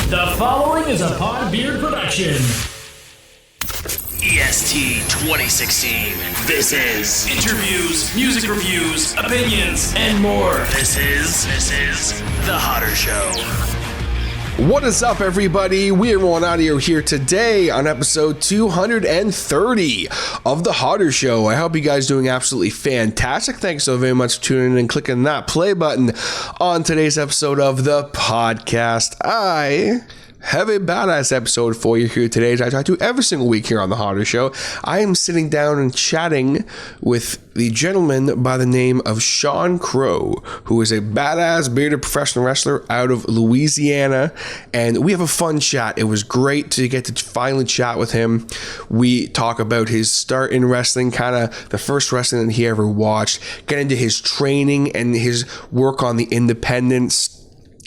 The following is a Podbeard production. EST 2016. This is Interviews, music reviews, opinions, and more. This is The Hodder Show. What is up, everybody? We are Rolling Audio here today on episode 230 of The Hodder Show. I hope you guys doing absolutely fantastic. Thanks so very much for tuning in and clicking that play button on today's episode of the podcast. I have a badass episode for you here today, as I try to every single week here on The Hodder Show. I am sitting down and chatting with the gentleman by the name of Sean Crow, who is a badass bearded professional wrestler out of Louisiana, and we have a fun chat. It was great to get to finally chat with him. We talk about his start in wrestling, kind of the first wrestling that he ever watched, get into his training and his work on the independents,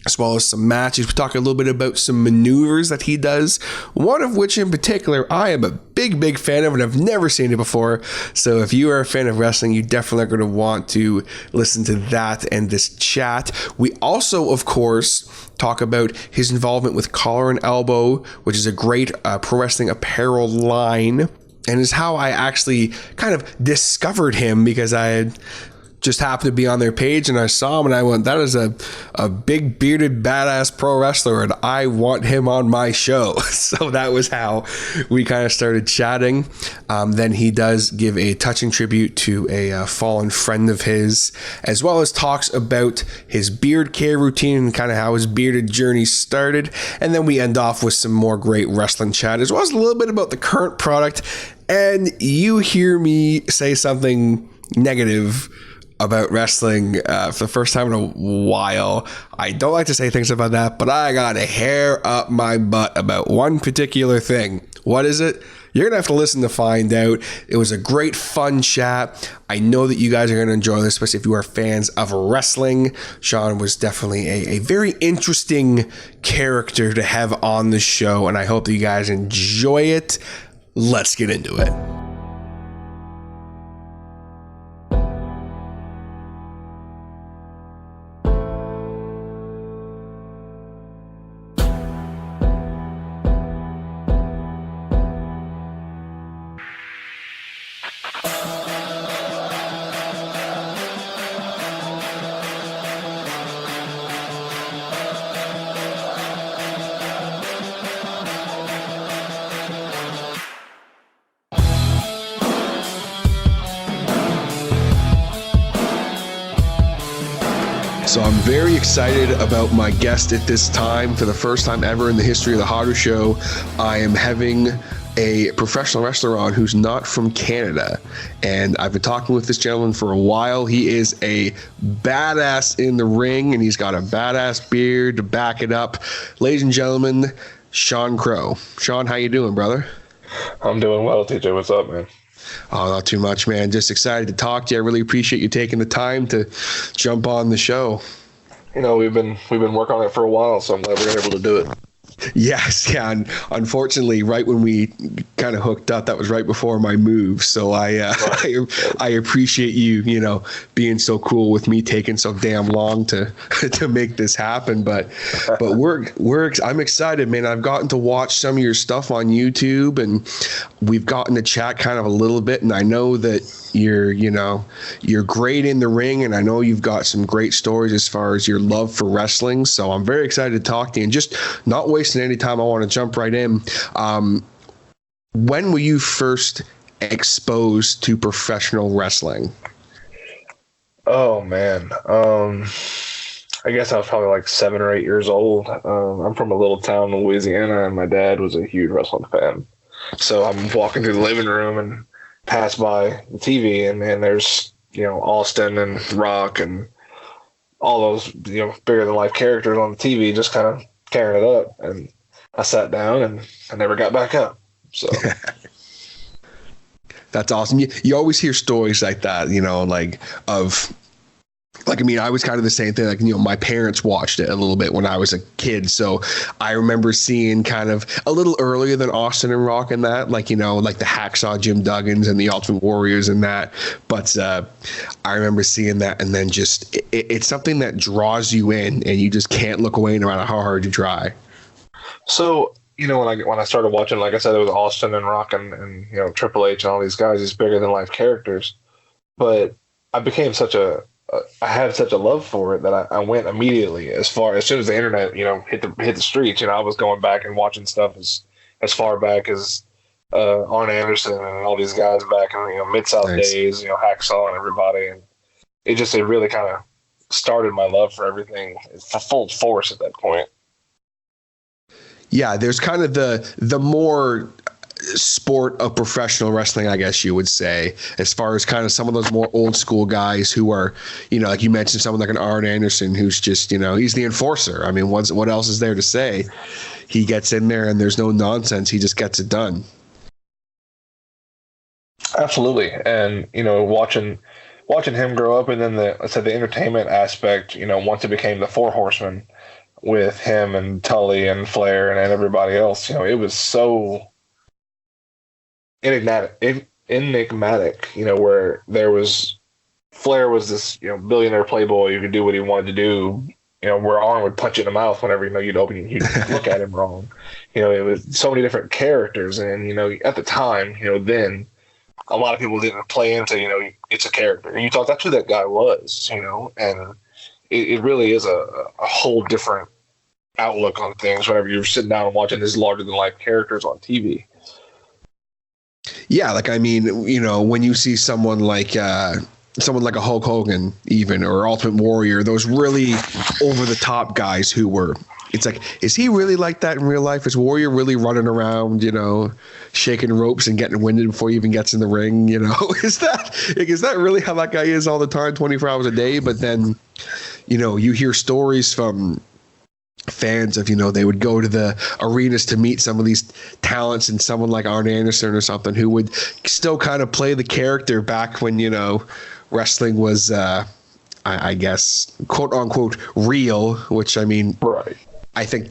as well as some matches. We talk a little bit about some maneuvers that he does, one of which in particular I am a big fan of, and I've never seen it before. So if you are a fan of wrestling, you definitely are going to want to listen to that and this chat. We also, of course, talk about his involvement with Collar and Elbow, which is a great pro wrestling apparel line, and is how I actually kind of discovered him, because I had just happened to be on their page and I saw him and I went, that is a big bearded badass pro wrestler and I want him on my show. So that was how we kind of started chatting. Then he does give a touching tribute to a fallen friend of his, as well as talks about his beard care routine and kind of how his bearded journey started. And then we end off with some more great wrestling chat, as well as a little bit about the current product. And you hear me say something negative about wrestling for the first time in a while. I don't like to say things about that, but I got a hair up my butt about one particular thing. What is it? You're gonna have to listen to find out. It was a great fun chat. I know that you guys are gonna enjoy this, especially if you are fans of wrestling. Sean was definitely a very interesting character to have on the show, and I hope that you guys enjoy it. Let's get into it. So I'm very excited about my guest at this time. For the first time ever in the history of the Hodder Show, I am having a professional wrestler on who's not from Canada. And I've been talking with this gentleman for a while. He is a badass in the ring, and he's got a badass beard to back it up. Ladies and gentlemen, Sean Crow. Sean, how you doing, brother? I'm doing well, TJ. What's up, man? Oh, not too much, man. Just excited to talk to you. I really appreciate you taking the time to jump on the show. You know, we've been working on it for a while, so I'm glad we're able to do it. Yes, yeah. And unfortunately, right when we kind of hooked up, that was right before my move. So I appreciate you, being so cool with me taking so damn long to make this happen. But I'm excited, man. I've gotten to watch some of your stuff on YouTube, and we've gotten to chat kind of a little bit. And I know that you're great in the ring, and I know you've got some great stories as far as your love for wrestling. So I'm very excited to talk to you, and just not wasting any time, I want to jump right in. When were you first exposed to professional wrestling? Oh man, I guess I was probably like 7 or 8 years old. I'm from a little town in Louisiana, and my dad was a huge wrestling fan. So I'm walking through the living room and pass by the TV, and there's Austin and Rock and all those bigger than life characters on the TV, just kind of carrying it up. And I sat down and I never got back up. So that's awesome. You always hear stories like that, I was kind of the same thing. My parents watched it a little bit when I was a kid. So I remember seeing kind of a little earlier than Austin and Rock and that, like the Hacksaw Jim Duggins and the Ultimate Warriors and that. But I remember seeing that, and then just it's something that draws you in and you just can't look away no matter how hard you try. So, when I started watching, like I said, it was Austin and Rock and Triple H and all these guys, these bigger than life characters. But I became I had such a love for it that I went immediately as soon as the internet, hit the streets. I was going back and watching stuff as far back as Arn Anderson and all these guys back in Mid South Nice. days, Hacksaw and everybody, and it really kind of started my love for everything full force at that point. Yeah, there's kind of the more sport of professional wrestling, I guess you would say, as far as kind of some of those more old school guys who are, like you mentioned, someone like an Arn Anderson who's just, he's the enforcer. I mean, what else is there to say? He gets in there and there's no nonsense. He just gets it done. Absolutely. And, watching him grow up, and then the entertainment aspect, once it became the Four Horsemen with him and Tully and Flair and everybody else, it was so enigmatic, where Flair was this, billionaire playboy who could do what he wanted to do, where Arn would punch you in the mouth whenever, you'd look at him wrong. It was so many different characters. And, at the time, then a lot of people didn't play into, it's a character. And you thought that's who that guy was, and it really is a whole different outlook on things whenever you're sitting down and watching these larger than life characters on TV. Yeah, when you see someone like a Hulk Hogan, even, or Ultimate Warrior, those really over the top guys who were, it's like, is he really like that in real life? Is Warrior really running around, shaking ropes and getting winded before he even gets in the ring? Is that really how that guy is all the time, 24 hours a day? But then, you hear stories from fans of, they would go to the arenas to meet some of these talents, and someone like Arn Anderson or something who would still kind of play the character back when, wrestling was, I guess, quote unquote, real, which I mean, right. I think,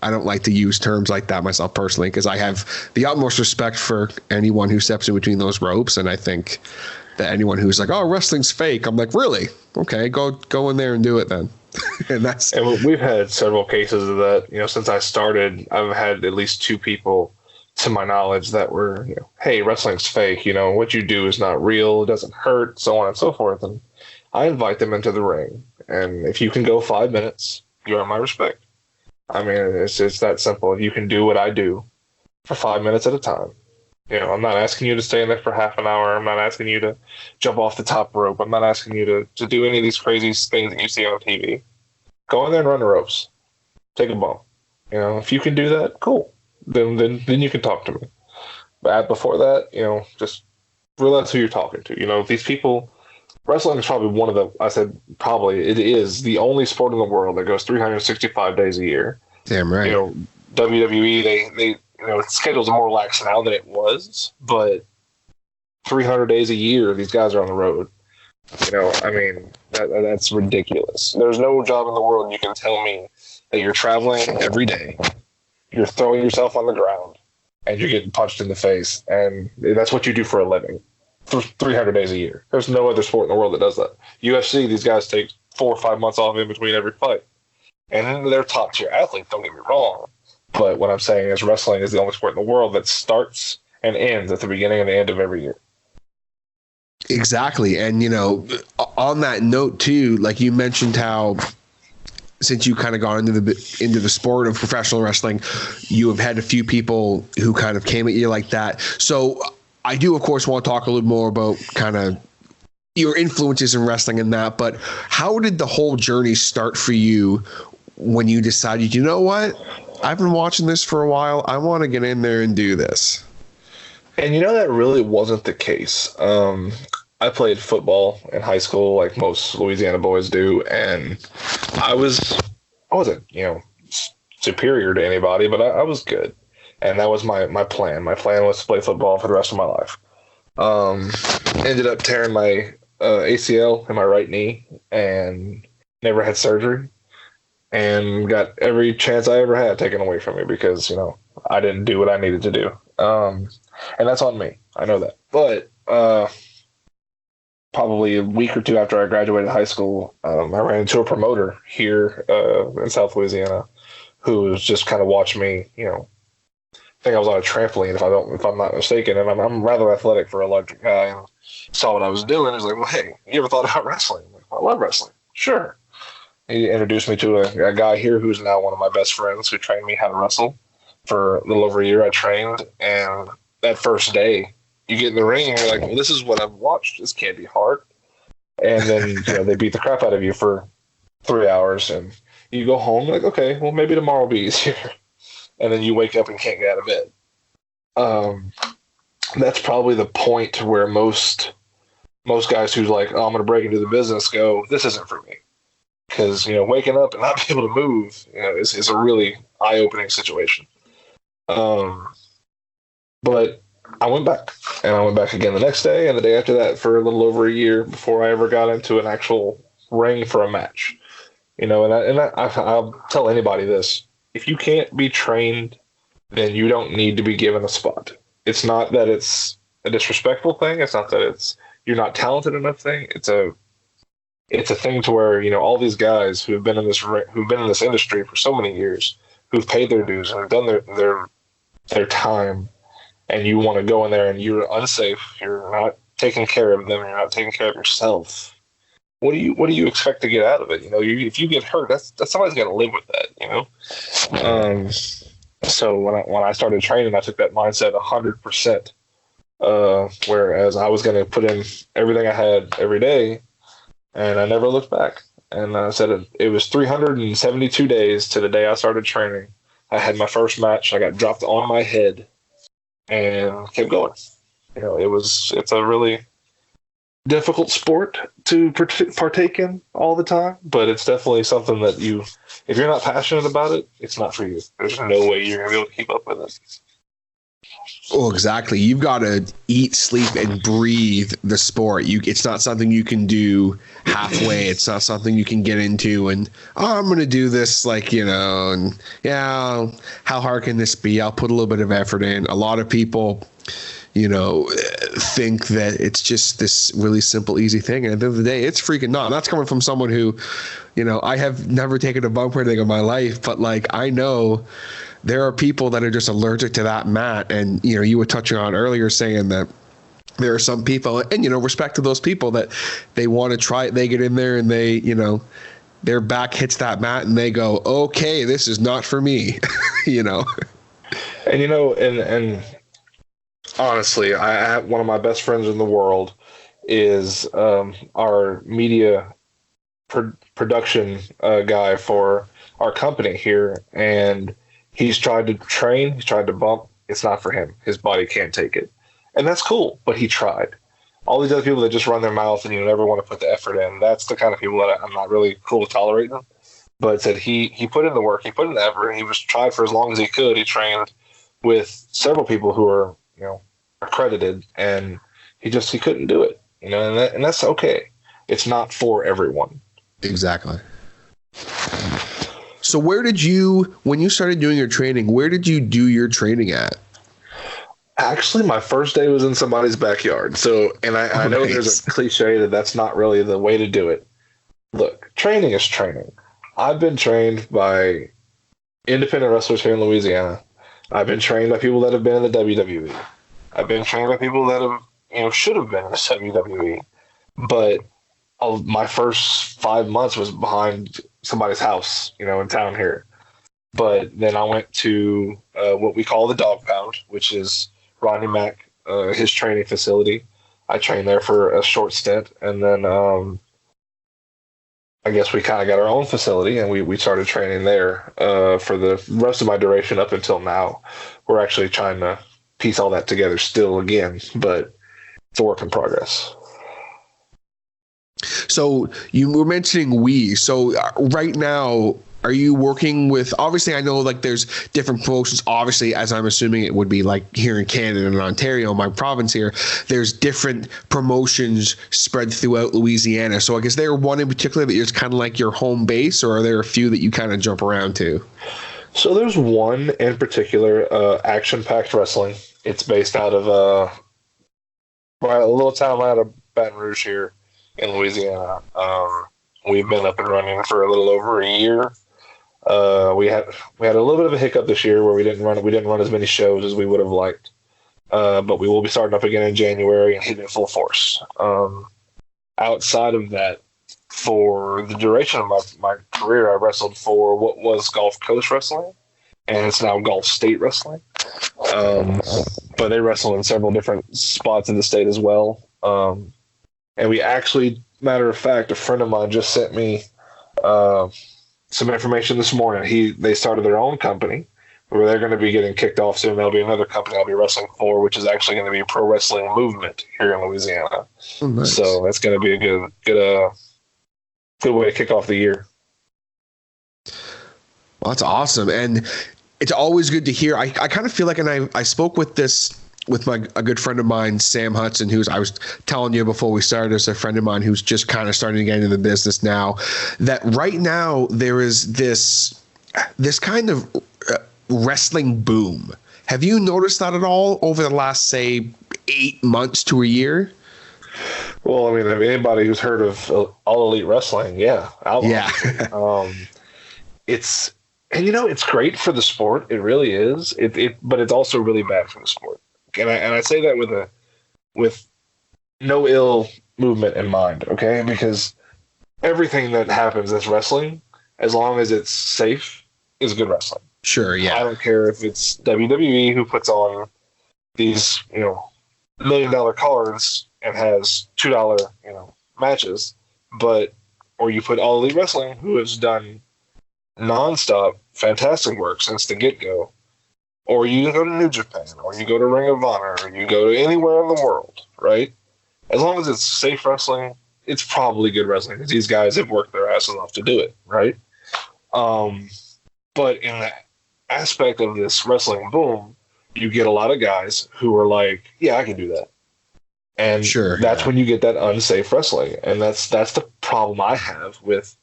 I don't like to use terms like that myself personally, because I have the utmost respect for anyone who steps in between those ropes. And I think that anyone who's like, oh, wrestling's fake, I'm like, really? Okay, go in there and do it then. And we've had several cases of that. Since I started, I've had at least two people, to my knowledge, that were, hey, wrestling's fake. What you do is not real. It doesn't hurt, so on and so forth. And I invite them into the ring. And if you can go 5 minutes, you earn my respect. I mean, it's that simple. If you can do what I do for 5 minutes at a time, I'm not asking you to stay in there for half an hour. I'm not asking you to jump off the top rope. I'm not asking you to do any of these crazy things that you see on TV. Go in there and run the ropes. Take a bump. If you can do that, cool. Then you can talk to me. But before that, just realize who you're talking to. These people, wrestling is probably it is the only sport in the world that goes 365 days a year. Damn right. WWE, they schedules are more lax now than it was, but 300 days a year, these guys are on the road. I mean, that's ridiculous. There's no job in the world you can tell me that you're traveling every day, you're throwing yourself on the ground, and you're getting punched in the face, and that's what you do for a living for 300 days a year. There's no other sport in the world that does that. UFC, these guys take 4 or 5 months off in between every fight, and they're top-tier athletes, don't get me wrong. But what I'm saying is wrestling is the only sport in the world that starts and ends at the beginning and the end of every year. Exactly. And, on that note too, like you mentioned how, since you kind of got into the sport of professional wrestling, you have had a few people who kind of came at you like that. So I do, of course, want to talk a little more about kind of your influences in wrestling and that, but how did the whole journey start for you when you decided, you know what? I've been watching this for a while. I want to get in there and do this. And that really wasn't the case. I played football in high school, like most Louisiana boys do, and I wasn't, superior to anybody, but I was good, and that was my plan. My plan was to play football for the rest of my life. Ended up tearing my ACL in my right knee, and never had surgery, and got every chance I ever had taken away from me because I didn't do what I needed to do. And that's on me. I know that. But probably a week or two after I graduated high school, I ran into a promoter here in South Louisiana who's just kind of watched me, I think I was on a trampoline if I'm not mistaken, and I'm rather athletic for a larger guy, and saw what I was doing. He's like, "Well, hey, you ever thought about wrestling?" I'm like, "I love wrestling." Sure. He introduced me to a guy here who's now one of my best friends who trained me how to wrestle for a little over a year. I trained, and that first day, you get in the ring and you're like, "Well, this is what I've watched. This can't be hard." And then they beat the crap out of you for 3 hours, and you go home like, "Okay, well, maybe tomorrow will be easier." And then you wake up and can't get out of bed. That's probably the point where most guys who's like, "Oh, I'm going to break into the business," go, "This isn't for me." Because waking up and not being able to move, is a really eye-opening situation. But I went back, and I went back again the next day and the day after that for a little over a year before I ever got into an actual ring for a match. I'll tell anybody this: if you can't be trained, then you don't need to be given a spot. It's not that it's a disrespectful thing. It's not that you're not talented enough thing. It's a thing to where all these guys who've been in this industry for so many years, who've paid their dues and have done their time, and you want to go in there and you're unsafe. You're not taking care of them. You're not taking care of yourself. What do you expect to get out of it? If you get hurt, that's somebody's got to live with that. So when I started training, I took that mindset 100%. Whereas I was going to put in everything I had every day, and I never looked back. And I said it was 372 days to the day I started training. I had my first match. I got dropped on my head, and kept going. It's a really difficult sport to partake in all the time, but it's definitely something that if you're not passionate about it, it's not for you. There's no way you're going to be able to keep up with it. Oh, exactly. You've got to eat, sleep, and breathe the sport. It's not something you can do halfway. It's not something you can get into and, I'm going to do this and how hard can this be? I'll put a little bit of effort in. A lot of people, think that it's just this really simple, easy thing. And at the end of the day, it's freaking not. And that's coming from someone who, I have never taken a bump or anything in my life, but I know there are people that are just allergic to that mat. And, you were touching on earlier saying that there are some people, and, respect to those people that they want to try it. They get in there and they, their back hits that mat and they go, okay, this is not for me, And, honestly, I have one of my best friends in the world is our media production guy for our company here, and he's tried to train, he's tried to bump. It's not for him. His body can't take it, and that's cool. But he tried. All these other people that just run their mouth and never want to put the effort in. That's the kind of people that I'm not really cool with tolerating. But said he put in the work, he put in the effort, and he was tried for as long as he could. He trained with several people who are accredited, and he couldn't do it, and that's okay. It's not for everyone. Exactly. So when you started doing your training, where did you do your training at? Actually, my first day was in somebody's backyard. So, and I know there's a cliche that's not really the way to do it. Look, training is training. I've been trained by independent wrestlers here in Louisiana. I've been trained by people that have been in the WWE. I've been trained by people that have, should have been in the WWE. But my first 5 months was behind somebody's house, in town here. But then I went to what we call the Dog Pound, which is Ronnie Mack, his training facility. I trained there for a short stint, and then I guess we kind of got our own facility, and we started training there for the rest of my duration up until now. We're actually trying to piece all that together still again, but it's a work in progress. So you were mentioning we. So right now, are you working with, obviously I know there's different promotions, obviously, as I'm assuming it would be here in Canada and Ontario, my province here, there's different promotions spread throughout Louisiana. So is there one in particular that is kind of your home base, or are there a few that you kind of jump around to? So there's one in particular, Action Packed Wrestling. It's based out of a little town out of Baton Rouge here in Louisiana. We've been up and running for a little over a year. We had a little bit of a hiccup this year where we didn't run as many shows as we would have liked. But we will be starting up again in January and hitting full force. Outside of that, for the duration of my career, I wrestled for what was Gulf Coast Wrestling, and it's now Gulf State Wrestling. But they wrestle in several different spots in the state as well. And we actually, matter of fact, a friend of mine just sent me some information this morning. They started their own company where they're going to be getting kicked off soon. There'll be another company I'll be wrestling for, which is actually going to be Pro Wrestling Movement here in Louisiana. Oh, nice. So that's going to be a good way to kick off the year. Well, that's awesome. And it's always good to hear. I kind of feel like, and I spoke with a good friend of mine, Sam Hudson, I was telling you before we started, is a friend of mine who's just kind of starting to get into the business now, that right now there is this kind of wrestling boom. Have you noticed that at all over the last, say, 8 months to a year? Well, I mean, anybody who's heard of All Elite Wrestling, yeah. Yeah. It's great for the sport. It really is. But it's also really bad for the sport. And I say that with no ill movement in mind, okay? Because everything that happens that's wrestling, as long as it's safe, is good wrestling. Sure, yeah. I don't care if it's WWE who puts on these, $1 million cards and has $2, matches, or you put All Elite Wrestling, who has done nonstop fantastic work since the get-go, or you go to New Japan, or you go to Ring of Honor, or you go to anywhere in the world, right? As long as it's safe wrestling, it's probably good wrestling, because these guys have worked their asses off to do it, right? But in the aspect of this wrestling boom, you get a lot of guys who are like, yeah, I can do that. And sure, that's when you get that unsafe wrestling. And that's the problem I have with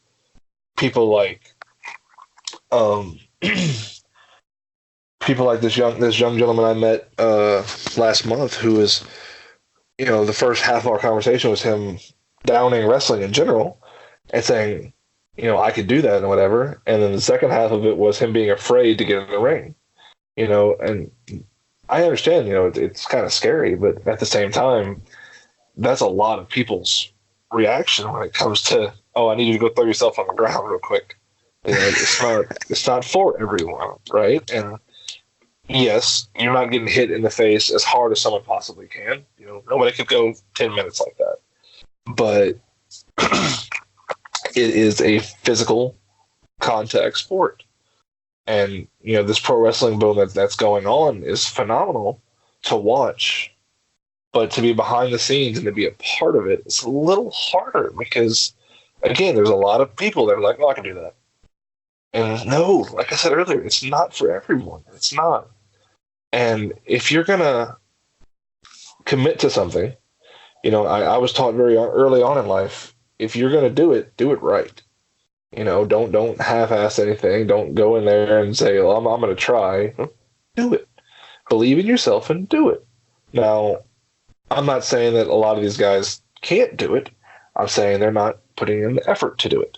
people like people like this young gentleman I met last month, who is, the first half of our conversation was him downing wrestling in general and saying, I could do that and whatever. And then the second half of it was him being afraid to get in the ring, and I understand, it's kind of scary, but at the same time, that's a lot of people's reaction when it comes to, I need you to go throw yourself on the ground real quick. It's not for everyone, right? And yes, you're not getting hit in the face as hard as someone possibly can. Nobody could go 10 minutes like that. But it is a physical contact sport. And, this pro wrestling boom that's going on is phenomenal to watch. But to be behind the scenes and to be a part of it, it's a little harder because, again, there's a lot of people that are like, I can do that. And no, like I said earlier, it's not for everyone. It's not. And if you're going to commit to something, I was taught very early on in life, if you're going to do it right. Don't half-ass anything. Don't go in there and say, I'm going to try. Do it. Believe in yourself and do it. Now, I'm not saying that a lot of these guys can't do it. I'm saying they're not putting in the effort to do it.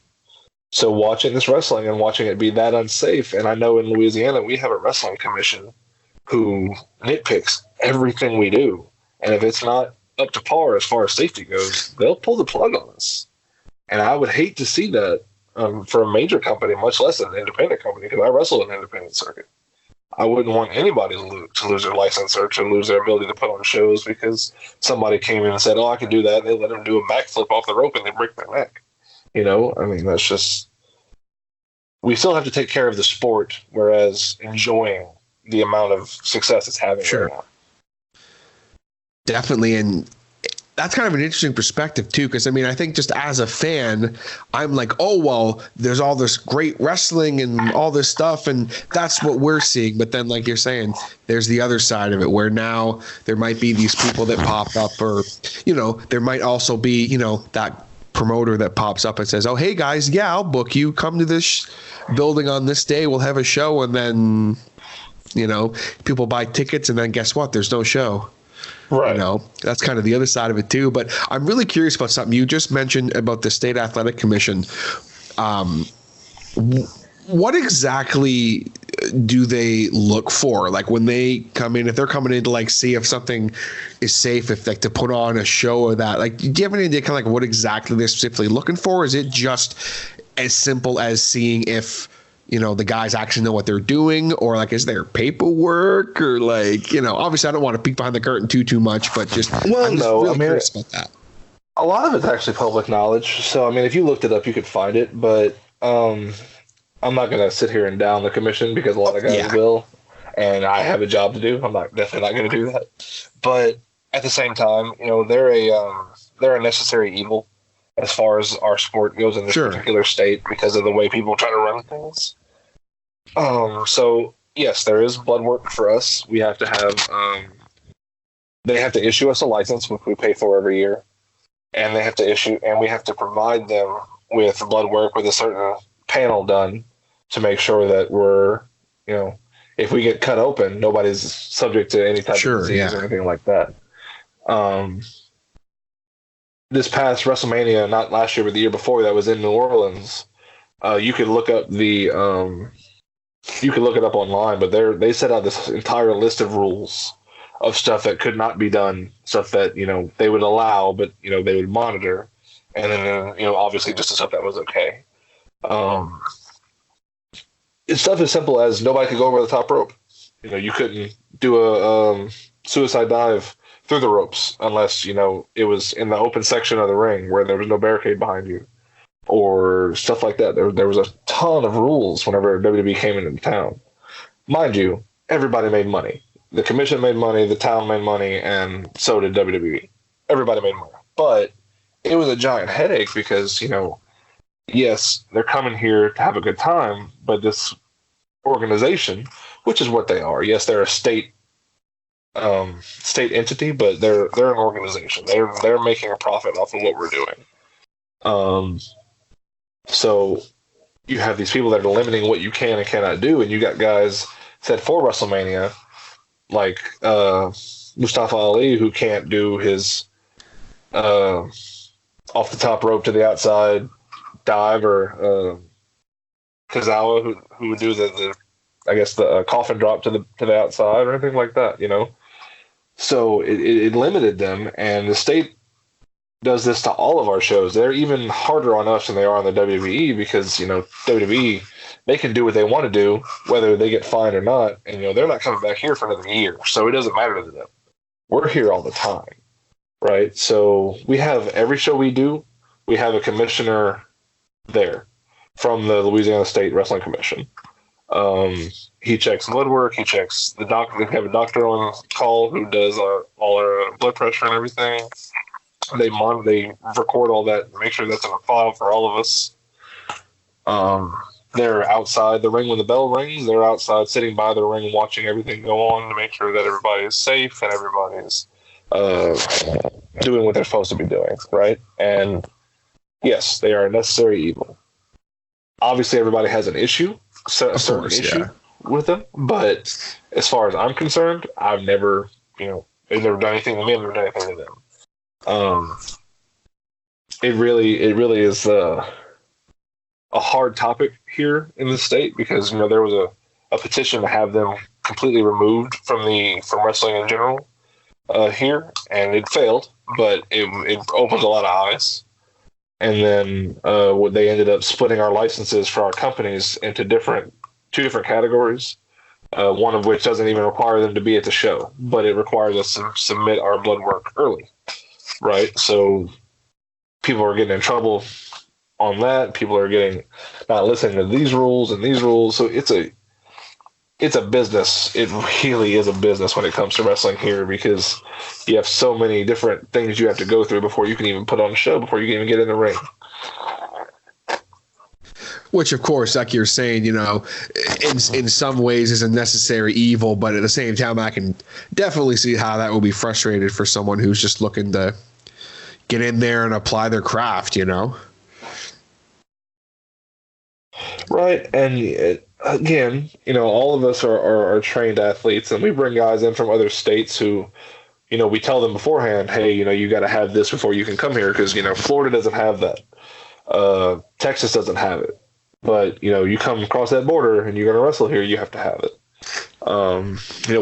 So watching this wrestling and watching it be that unsafe, and I know in Louisiana we have a wrestling commission who nitpicks everything we do. And if it's not up to par as far as safety goes, they'll pull the plug on us. And I would hate to see that for a major company, much less an independent company, because I wrestle in an independent circuit. I wouldn't want anybody to lose their license or to lose their ability to put on shows because somebody came in and said, I can do that. And they let them do a backflip off the rope and they break their neck. That's just, we still have to take care of the sport, whereas enjoying the amount of success it's having right now. Definitely. And that's kind of an interesting perspective too, because I think just as a fan, I'm like, there's all this great wrestling and all this stuff, and that's what we're seeing. But then, like you're saying, there's the other side of it, where now there might be these people that pop up, or there might also be that promoter that pops up and says, hey guys, I'll book you, come to this building on this day, we'll have a show. And then people buy tickets, and then guess what, there's no show. Right. That's kind of the other side of it too. But I'm really curious about something you just mentioned about the State Athletic Commission. what exactly do they look for? Like when they come in, if they're coming in to like see if something is safe, if like to put on a show or that, like, do you have any idea kind of like what exactly they're specifically looking for? Is it just as simple as seeing if, you know, the guys actually know what they're doing, or like, is there paperwork, or like, you know, obviously I don't want to peek behind the curtain too much, but just, well, I'm just really curious about that. A lot of it's actually public knowledge. So, I mean, if you looked it up, you could find it, but, I'm not going to sit here and down the commission because a lot of guys will, and I have a job to do. I'm definitely not going to do that. But at the same time, you know, they're a necessary evil as far as our sport goes in this particular state because of the way people try to run things. So yes, there is blood work for us. We have to have, they have to issue us a license, which we pay for every year, and we have to provide them with blood work with a certain panel done to make sure that we're, you know, if we get cut open, nobody's subject to any type of disease or anything like that. This past WrestleMania, not last year, but the year before, that was in New Orleans. You could look up you could look it up online, but they set out this entire list of rules of stuff that could not be done, stuff that, you know, they would allow, but, you know, they would monitor, and then, you know, obviously just the stuff that was okay. It's stuff as simple as nobody could go over the top rope. You know, you couldn't do a suicide dive through the ropes unless, you know, it was in the open section of the ring where there was no barricade behind you, or stuff like that. There was a ton of rules whenever WWE came into town. Mind you, everybody made money. The commission made money, the town made money, and so did WWE. Everybody made money. But it was a giant headache because, you know, yes, they're coming here to have a good time, but this organization, which is what they are, yes, they're a state entity, but they're an organization. They're making a profit off of what we're doing. So you have these people that are limiting what you can and cannot do, and you got guys set for WrestleMania like Mustafa Ali, who can't do his off the top rope to the outside dive, or Kazawa, who would do the coffin drop to the outside or anything like that, you know. So it limited them, and the state does this to all of our shows. They're even harder on us than they are on the WWE because, you know, WWE, they can do what they want to do, whether they get fined or not, and, you know, they're not coming back here for another year, so it doesn't matter to them. We're here all the time, right? So we have every show we do, we have a commissioner there from the Louisiana State Wrestling Commission. He checks blood work. He checks the doctor. We have a doctor on call who does all our blood pressure and everything. They record all that, and make sure that's in a file for all of us. They're outside the ring when the bell rings. They're outside sitting by the ring watching everything go on to make sure that everybody is safe and everybody's doing what they're supposed to be doing, right? And yes, they are a necessary evil. Obviously, everybody has an issue, a certain issue with them. But as far as I'm concerned, I've never, you know, they've never done anything to me. I've never done anything to them. It really is a hard topic here in the state because, you know, there was a petition to have them completely removed from wrestling in general here, and it failed, but it opened a lot of eyes. And then they ended up splitting our licenses for our companies into two different categories, one of which doesn't even require them to be at the show, but it requires us to submit our blood work early, right? So people are getting in trouble on that. People are not listening to these rules and these rules. So it's a business. It really is a business when it comes to wrestling here because you have so many different things you have to go through before you can even put on a show, before you can even get in the ring. Which, of course, like you're saying, you know, in some ways is a necessary evil, but at the same time, I can definitely see how that will be frustrated for someone who's just looking to get in there and apply their craft, you know? Right, and again, you know, all of us are trained athletes, and we bring guys in from other states who, you know, we tell them beforehand, hey, you know, you got to have this before you can come here because, you know, Florida doesn't have that. Texas doesn't have it. But you come across that border and you're going to wrestle here, you have to have it.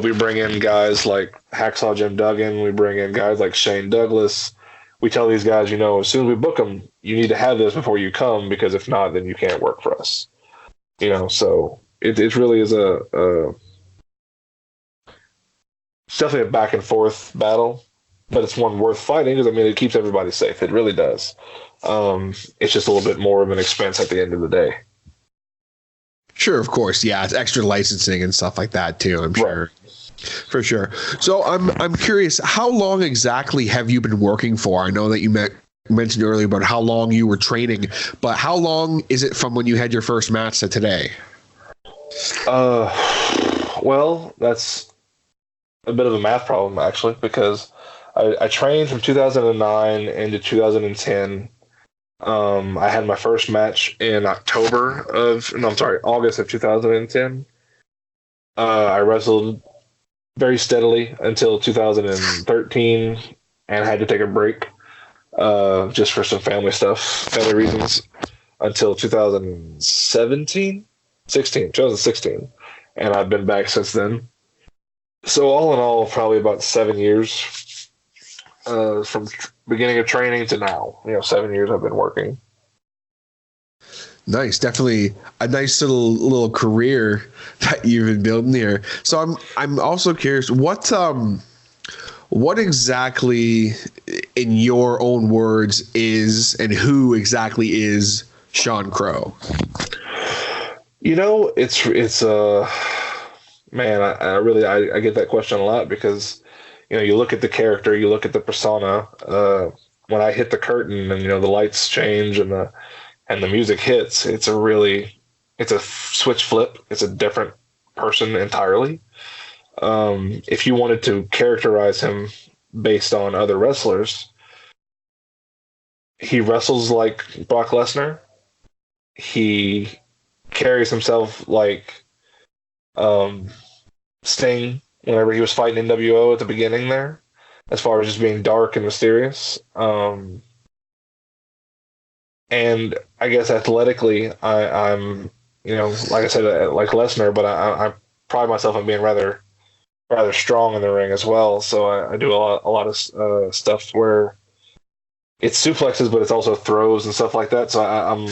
We bring in guys like Hacksaw Jim Duggan. We bring in guys like Shane Douglas. We tell these guys, as soon as we book them, you need to have this before you come, because if not, then you can't work for us. So it really is it's definitely a back and forth battle, but it's one worth fighting, because it keeps everybody safe. It really does. It's just a little bit more of an expense at the end of the day. Sure, of course. Yeah, it's extra licensing and stuff like that too, I'm sure. Right. For sure. So I'm curious, how long exactly have you been working for? I know that you mentioned earlier about how long you were training, but how long is it from when you had your first match to today? Well, that's a bit of a math problem, actually, because I trained from 2009 into 2010. I had my first match in August of 2010. I wrestled very steadily until 2013 and had to take a break just for some family reasons, until 2016, and I've been back since then. So all in all, probably about 7 years from beginning of training to now. 7 years I've been working. Nice, definitely a nice little career that you've been building here. So I'm also curious, what exactly, in your own words, is and who exactly is Sean Crow? It's man, I get that question a lot, because you look at the character, you look at the persona. When I hit the curtain and the lights change and the music hits, it's a switch flip. It's a different person entirely. If you wanted to characterize him based on other wrestlers, he wrestles like Brock Lesnar. He carries himself like Sting whenever he was fighting NWO at the beginning there, as far as just being dark and mysterious. And I guess athletically, I'm like I said, like Lesnar, but I pride myself on being rather strong in the ring as well. So I do a lot of stuff where it's suplexes, but it's also throws and stuff like that. So I'm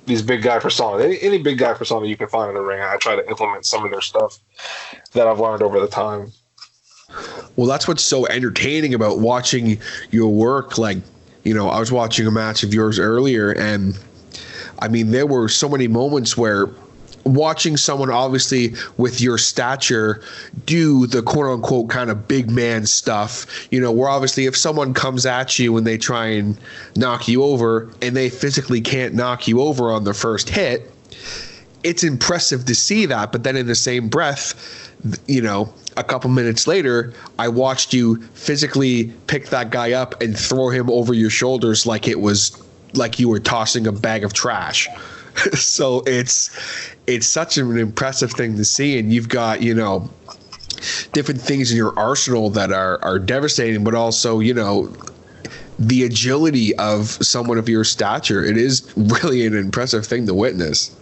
these big guy persona. Any big guy persona you can find in the ring, I try to implement some of their stuff that I've learned over the time. Well, that's what's so entertaining about watching your work. Like, I was watching a match of yours earlier, and there were so many moments where watching someone obviously with your stature do the quote unquote kind of big man stuff, where obviously if someone comes at you and they try and knock you over and they physically can't knock you over on the first hit, it's impressive to see that. But then in the same breath, a couple minutes later, I watched you physically pick that guy up and throw him over your shoulders like it was like you were tossing a bag of trash. So it's such an impressive thing to see, and you've got different things in your arsenal that are devastating, but also the agility of someone of your stature. It is really an impressive thing to witness.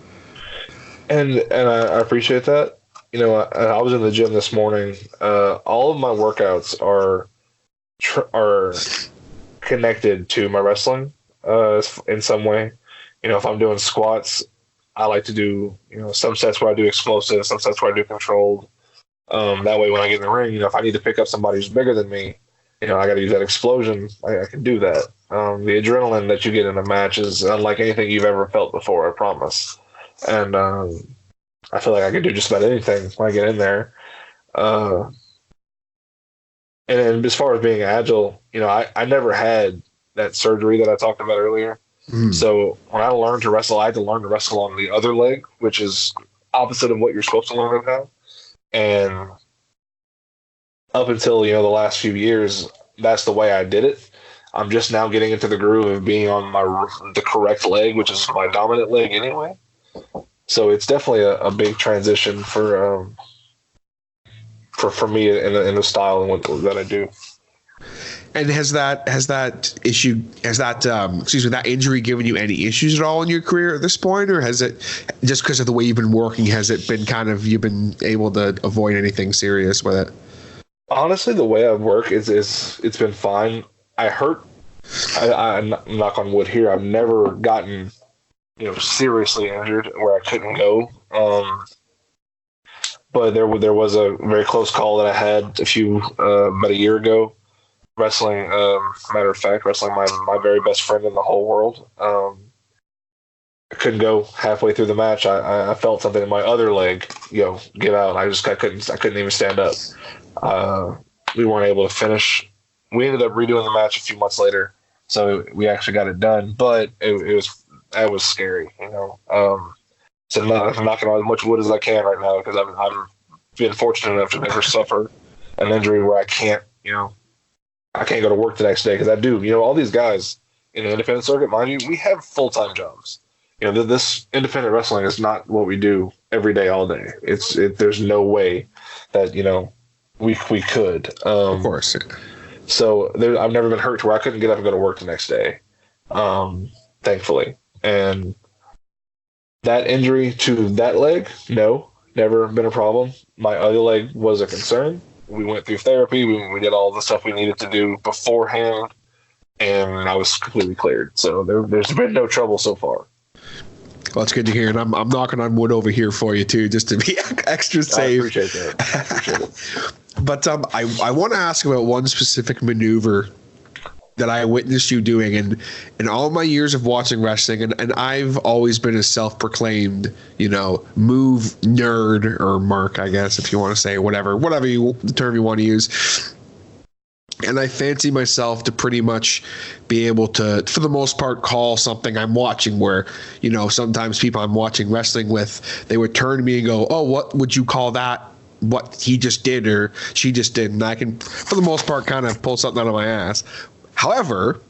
And I appreciate that. I was in the gym this morning. All of my workouts are connected to my wrestling in some way. If I'm doing squats, I like to do, some sets where I do explosive, some sets where I do controlled. That way, when I get in the ring, if I need to pick up somebody who's bigger than me, I got to use that explosion. I can do that. The adrenaline that you get in a match is unlike anything you've ever felt before, I promise. And I feel like I can do just about anything when I get in there. And as far as being agile, I never had that surgery that I talked about earlier. So when I learned to wrestle, I had to learn to wrestle on the other leg, which is opposite of what you're supposed to learn about. And up until, the last few years, that's the way I did it. I'm just now getting into the groove of being on the correct leg, which is my dominant leg anyway. So it's definitely a big transition for me in the style and what that I do. And has that injury given you any issues at all in your career at this point, or has it, just because of the way you've been working, has it been kind of, you've been able to avoid anything serious with it? Honestly, the way I work is it's been fine. I'm knock on wood here. I've never gotten, seriously injured where I couldn't go. But there was a very close call that I had about a year ago. Wrestling, matter of fact, wrestling my very best friend in the whole world. I couldn't go halfway through the match. I felt something in my other leg, give out. I couldn't even stand up. We weren't able to finish. We ended up redoing the match a few months later, so we actually got it done. But it was scary, So I'm knocking on as much wood as I can right now, because I'm been fortunate enough to never suffer an injury where I can't go to work the next day, because I do. All these guys in the independent circuit, mind you, we have full-time jobs. This independent wrestling is not what we do every day, all day. There's no way that we could. Of course. So I've never been hurt to where I couldn't get up and go to work the next day, thankfully. And that injury to that leg, no, never been a problem. My other leg was a concern. We went through therapy. We did all the stuff we needed to do beforehand, and I was completely cleared. So there's been no trouble so far. Well, it's good to hear, and I'm knocking on wood over here for you too, just to be extra safe. I appreciate that. But I want to ask about one specific maneuver that I witnessed you doing in all my years of watching wrestling, and I've always been a self-proclaimed, move nerd, or mark, I guess, if you want to say whatever the term you want to use. And I fancy myself to pretty much be able to, for the most part, call something I'm watching where, sometimes people I'm watching wrestling with, they would turn to me and go, "Oh, what would you call that? What he just did or she just did?" And I can, for the most part, kind of pull something out of my ass. However,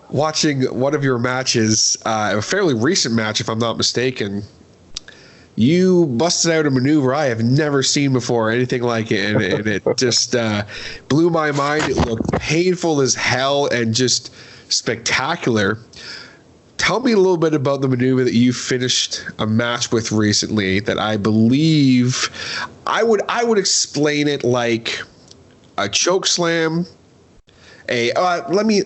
watching one of your matches, a fairly recent match, if I'm not mistaken, you busted out a maneuver I have never seen before, anything like it, and it just blew my mind. It looked painful as hell and just spectacular. Tell me a little bit about the maneuver that you finished a match with recently that I believe I would explain it like a choke slam. Let me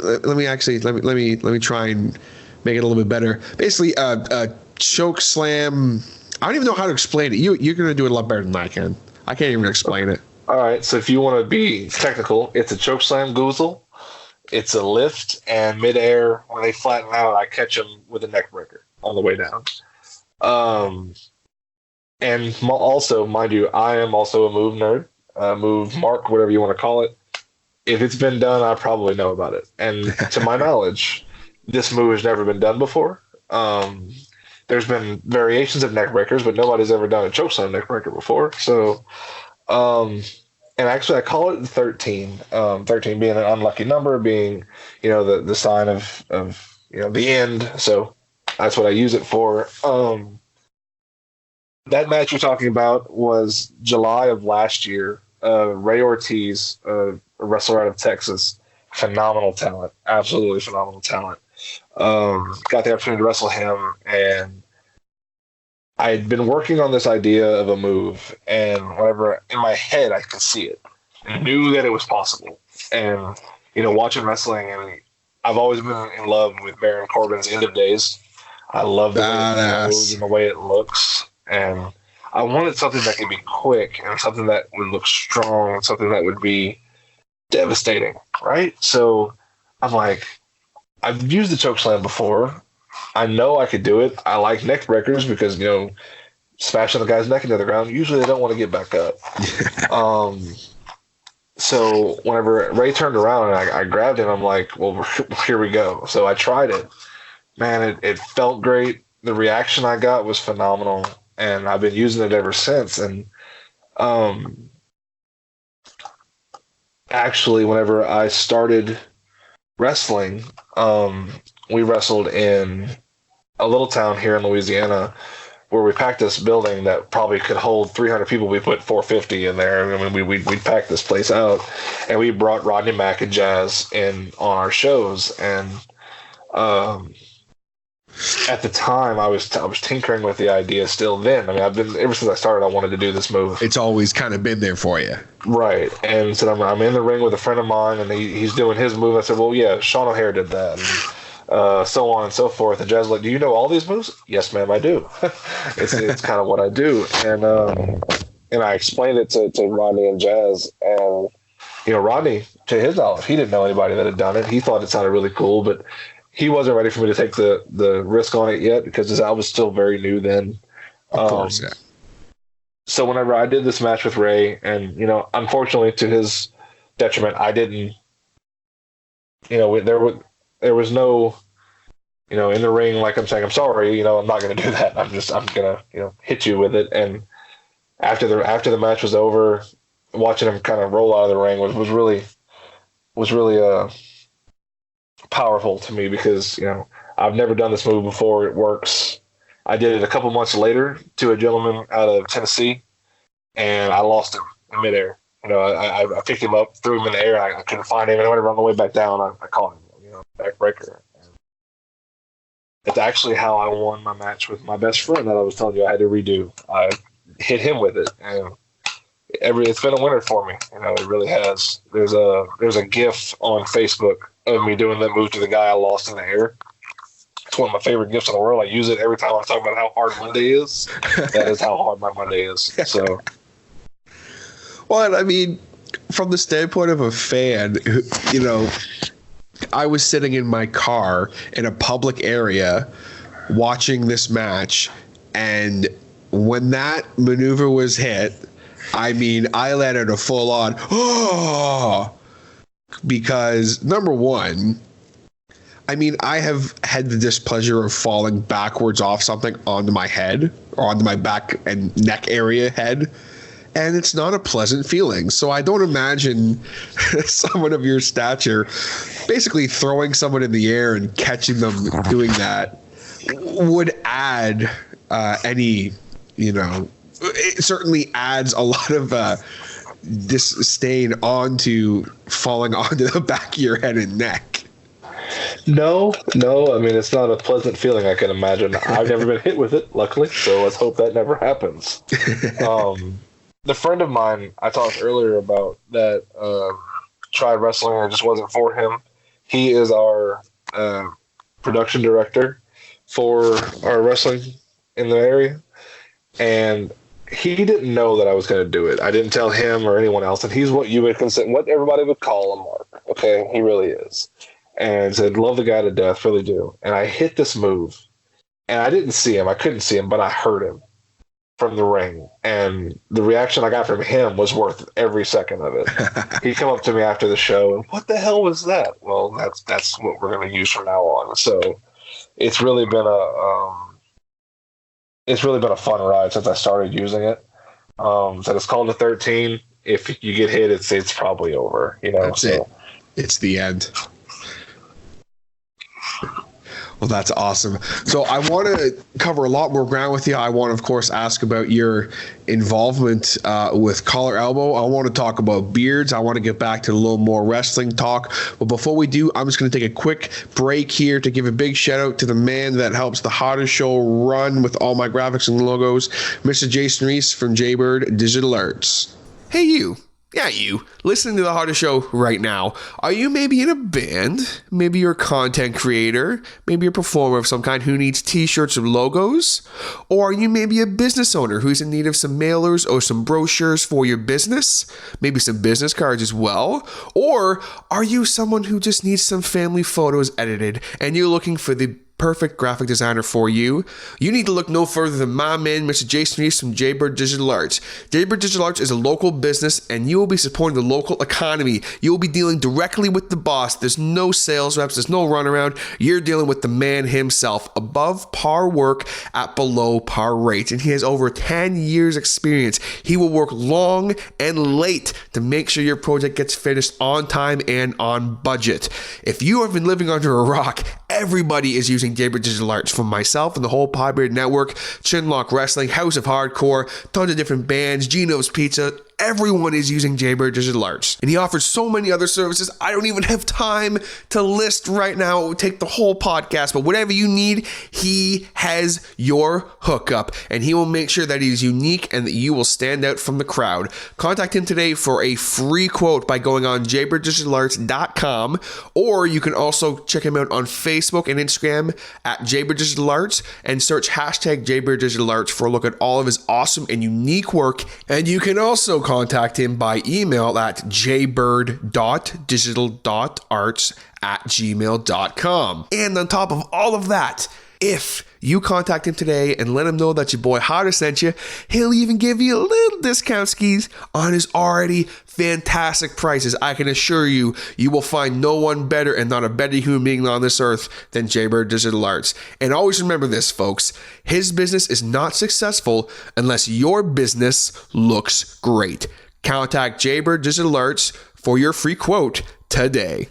try and make it a little bit better. Basically, a choke slam. I don't even know how to explain it. You're going to do it a lot better than I can. I can't even explain it. All right, so if you want to be technical, it's a choke slam goozle. It's a lift, and midair, when they flatten out, I catch them with a neck breaker on the way down. And also, mind you, I am also a move nerd, move mark, whatever you want to call it. If it's been done, I probably know about it. And to my knowledge, this move has never been done before. There's been variations of neck breakers, but nobody's ever done a chokeslam neck breaker before. So, and actually I call it 13. 13 being an unlucky number, being, the sign of the end. So that's what I use it for. That match you're talking about was July of last year. Ray Ortiz, a wrestler out of Texas, phenomenal talent, absolutely phenomenal talent. Got the opportunity to wrestle him, and I had been working on this idea of a move, and whenever in my head I could see it, and knew that it was possible. And watching wrestling, and I've always been in love with Baron Corbin's End of Days. I love the way it moves and the way it looks, and I wanted something that could be quick and something that would look strong and something that would be devastating, right? So I'm like, I've used the chokeslam before. I know I could do it. I like neck breakers because, smashing the guy's neck into the ground, usually they don't want to get back up. So whenever Ray turned around and I grabbed him, I'm like, well, here we go. So I tried it. Man, it felt great. The reaction I got was phenomenal, and I've been using it ever since. And actually, whenever I started wrestling, we wrestled in a little town here in Louisiana where we packed this building that probably could hold 300 people. We put 450 in there. I mean, we packed this place out, and we brought Rodney Mack and Jazz in on our shows. And at the time, I was tinkering with the idea still then. I mean, I've been, ever since I started, I wanted to do this move. It's always kind of been there for you. Right. And so I'm in the ring with a friend of mine, and he's doing his move. I said, well, yeah, Sean O'Hare did that. And, so on and so forth. And Jazz was like, do you know all these moves? Yes, ma'am, I do. it's kind of what I do. And I explained it to Rodney and Jazz. And, Rodney, to his knowledge, he didn't know anybody that had done it. He thought it sounded really cool, but he wasn't ready for me to take the risk on it yet because his album was still very new then. Of course, yeah. So whenever I did this match with Ray, and, unfortunately to his detriment, I didn't, there was no, in the ring, like I'm saying, I'm sorry, I'm not going to do that. I'm going to, hit you with it. And after the match was over, watching him kind of roll out of the ring was really powerful to me because, I've never done this move before. It works. I did it a couple months later to a gentleman out of Tennessee, and I lost him in midair. I picked him up, threw him in the air. I couldn't find him, and whenever on the way back down, I caught him. Backbreaker. It's actually how I won my match with my best friend that I was telling you I had to redo. I hit him with it, and it's been a winner for me. It really has. There's a GIF on Facebook of me doing that move to the guy I lost in the air. It's one of my favorite GIFs in the world. I use it every time I talk about how hard Monday is. That is how hard my Monday is. So, well, I mean, from the standpoint of a fan, I was sitting in my car in a public area watching this match, and when that maneuver was hit, I mean, I let out a full-on, oh, because, number one, I mean, I have had the displeasure of falling backwards off something onto my head, or onto my back and neck area head, and it's not a pleasant feeling. So I don't imagine someone of your stature basically throwing someone in the air and catching them doing that would add any, it certainly adds a lot of disdain onto falling onto the back of your head and neck. No. I mean, it's not a pleasant feeling, I can imagine. I've never been hit with it, luckily, so let's hope that never happens. The friend of mine I talked earlier about that tried wrestling and it just wasn't for him. He is our production director for our wrestling in the area, and he didn't know that I was going to do it. I didn't tell him or anyone else, and he's what you would consider, what everybody would call a mark. Okay, he really is. And said, love the guy to death, really do. And I hit this move, and I didn't see him. I couldn't see him, but I heard him from the ring, and the reaction I got from him was worth every second of it. He come up to me after the show, and what the hell was that? Well, that's what we're going to use from now on. So it's really been a fun ride since I started using it. So it's called the 13. If you get hit, it's probably over. That's it. It's the end. Well, that's awesome. So I want to cover a lot more ground with you. I want to, of course, ask about your involvement with Collar Elbow. I want to talk about beards. I want to get back to a little more wrestling talk. But before we do, I'm just going to take a quick break here to give a big shout out to the man that helps the Hotter Show run with all my graphics and logos, Mr. Jason Reese from Jaybird Digital Arts. Hey, you. Yeah, you, listening to The Hotter Show right now. Are you maybe in a band? Maybe you're a content creator? Maybe you're a performer of some kind who needs t-shirts or logos? Or are you maybe a business owner who's in need of some mailers or some brochures for your business? Maybe some business cards as well? Or are you someone who just needs some family photos edited and you're looking for the perfect graphic designer for you? You need to look no further than my man, Mr. Jason Reese from Jaybird Digital Arts. Jaybird Digital Arts is a local business, and you will be supporting the local economy. You will be dealing directly with the boss. There's no sales reps. There's no runaround. You're dealing with the man himself. Above par work at below par rates. And he has over 10 years experience. He will work long and late to make sure your project gets finished on time and on budget. If you have been living under a rock, everybody is using Jaybird Digital Arts, from myself and the whole Podbeard Network, Chinlock Wrestling, House of Hardcore, tons of different bands, Gino's Pizza. Everyone is using Jaybird Digital Arts. And he offers so many other services I don't even have time to list right now. It would take the whole podcast, but whatever you need, he has your hookup, and he will make sure that he is unique and that you will stand out from the crowd. Contact him today for a free quote by going on jaybirddigitalarts.com, or you can also check him out on Facebook and Instagram at Jaybird Digital Arts and search hashtag Jaybird Digital Arts for a look at all of his awesome and unique work. And you can also contact him by email at jaybird.digital.arts@gmail.com. And on top of all of that, if you contact him today and let him know that your boy Hotter sent you, he'll even give you a little discount skis on his already fantastic prices. I can assure you, you will find no one better and not a better human being on this earth than Jaybird Digital Arts. And always remember this, folks. His business is not successful unless your business looks great. Contact Jaybird Digital Arts for your free quote today.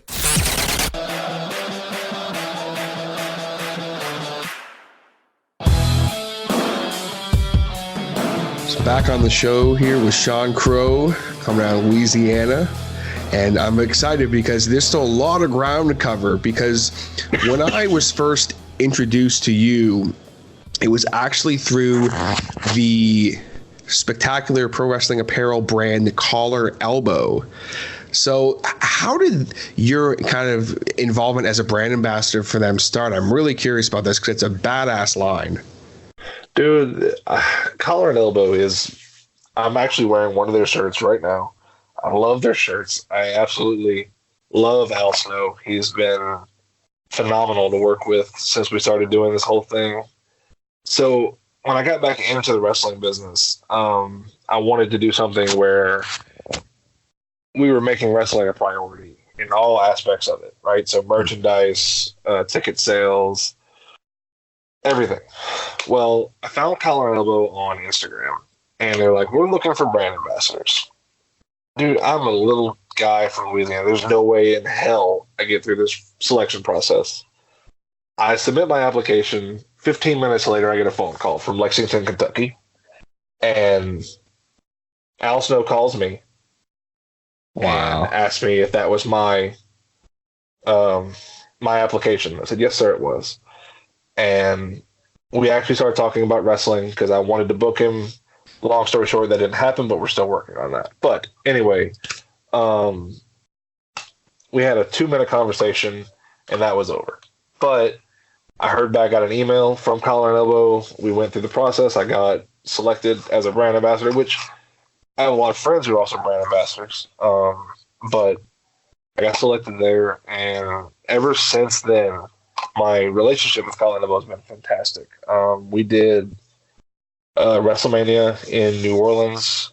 Back on the show here with Sean Crow, coming out of Louisiana, and I'm excited because there's still a lot of ground to cover, because when I was first introduced to you, it was actually through the spectacular pro wrestling apparel brand Collar Elbow. So how did your kind of involvement as a brand ambassador for them start? I'm really curious about this because it's a badass line. Dude, Collar and Elbow I'm actually wearing one of their shirts right now. I love their shirts. I absolutely love Al Snow. He's been phenomenal to work with since we started doing this whole thing. So when I got back into the wrestling business, I wanted to do something where we were making wrestling a priority in all aspects of it, right? So merchandise, ticket sales, everything. Well, I found Collar and Elbow on Instagram, and they're like, we're looking for brand ambassadors. Dude, I'm a little guy from Louisiana. There's no way in hell I get through this selection process. I submit my application. 15 minutes later, I get a phone call from Lexington, Kentucky, and Al Snow calls me. Wow. And asked me if that was my application. I said, yes, sir, it was. And we actually started talking about wrestling because I wanted to book him. Long story short, that didn't happen, but we're still working on that. But anyway, we had a 2-minute conversation, and that was over. But I heard back, got an email from Collar and Elbow. We went through the process. I got selected as a brand ambassador, which I have a lot of friends who are also brand ambassadors. But I got selected there, and ever since then, my relationship with Collar and Elbow has been fantastic. We did WrestleMania in New Orleans.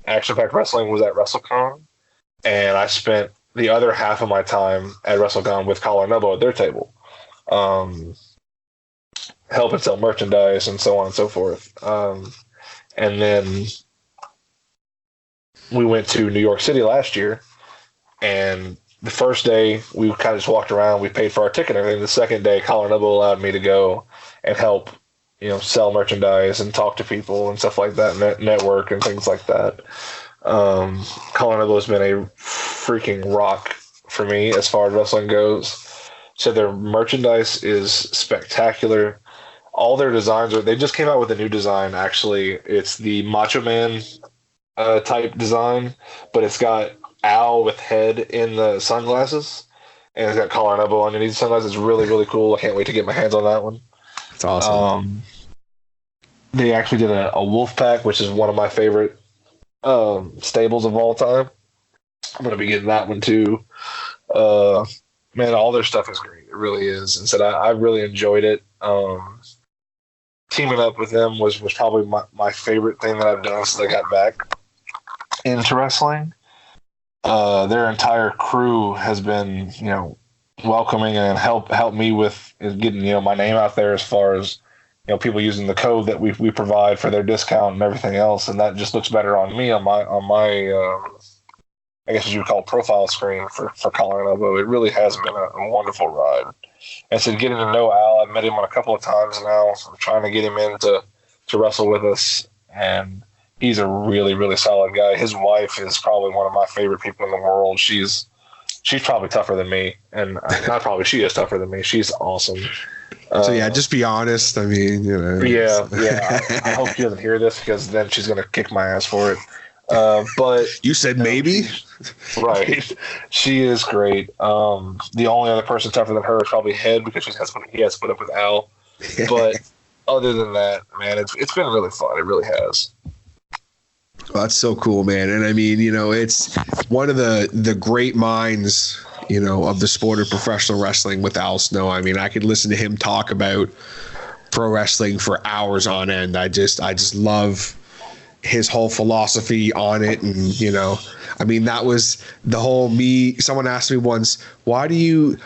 Action Pack Wrestling was at WrestleCon, and I spent the other half of my time at WrestleCon with Collar and Elbow at their table, helping sell merchandise and so on and so forth. And then we went to New York City last year, and the first day we kind of just walked around. We paid for our ticket and everything. The second day, Collar and Elbow allowed me to go and help, sell merchandise and talk to people and stuff like that, network and things like that. Collar and Elbow has been a freaking rock for me as far as wrestling goes. So their merchandise is spectacular. All their designs they just came out with a new design, actually. It's the Macho Man type design, but it's got Al with head in the sunglasses, and it's got Collar and Elbow underneath the sunglasses. It's really, really cool. I can't wait to get my hands on that one. It's awesome. They actually did a wolf pack, which is one of my favorite stables of all time. I'm going to be getting that one too. Man, all their stuff is great. It really is. And so I really enjoyed it. Teaming up with them was probably my favorite thing that I've done since I got back into wrestling. Their entire crew has been, welcoming and help me with getting, my name out there as far as, people using the code that we provide for their discount and everything else. And that just looks better on me, on my I guess what you would call profile screen for Collar and Elbow. It really has been a wonderful ride. And so getting to know Al, I've met him on a couple of times now. I'm trying to get him in to wrestle with us, and he's a really, really solid guy. His wife is probably one of my favorite people in the world. She's probably tougher than me, and not probably, she is tougher than me. She's awesome. So yeah, just be honest. I mean, you know. Yeah. I hope she doesn't hear this, because then she's gonna kick my ass for it. But you said maybe. Right. She is great. The only other person tougher than her is probably Head, because he has to put up with Al. But other than that, man, it's been really fun. It really has. Well, that's so cool, man. And I mean, you know, it's one of the great minds, you know, of the sport of professional wrestling with Al Snow. I mean, I could listen to him talk about pro wrestling for hours on end. I just love his whole philosophy on it. And, you know, I mean, that was the whole someone asked me once, why are you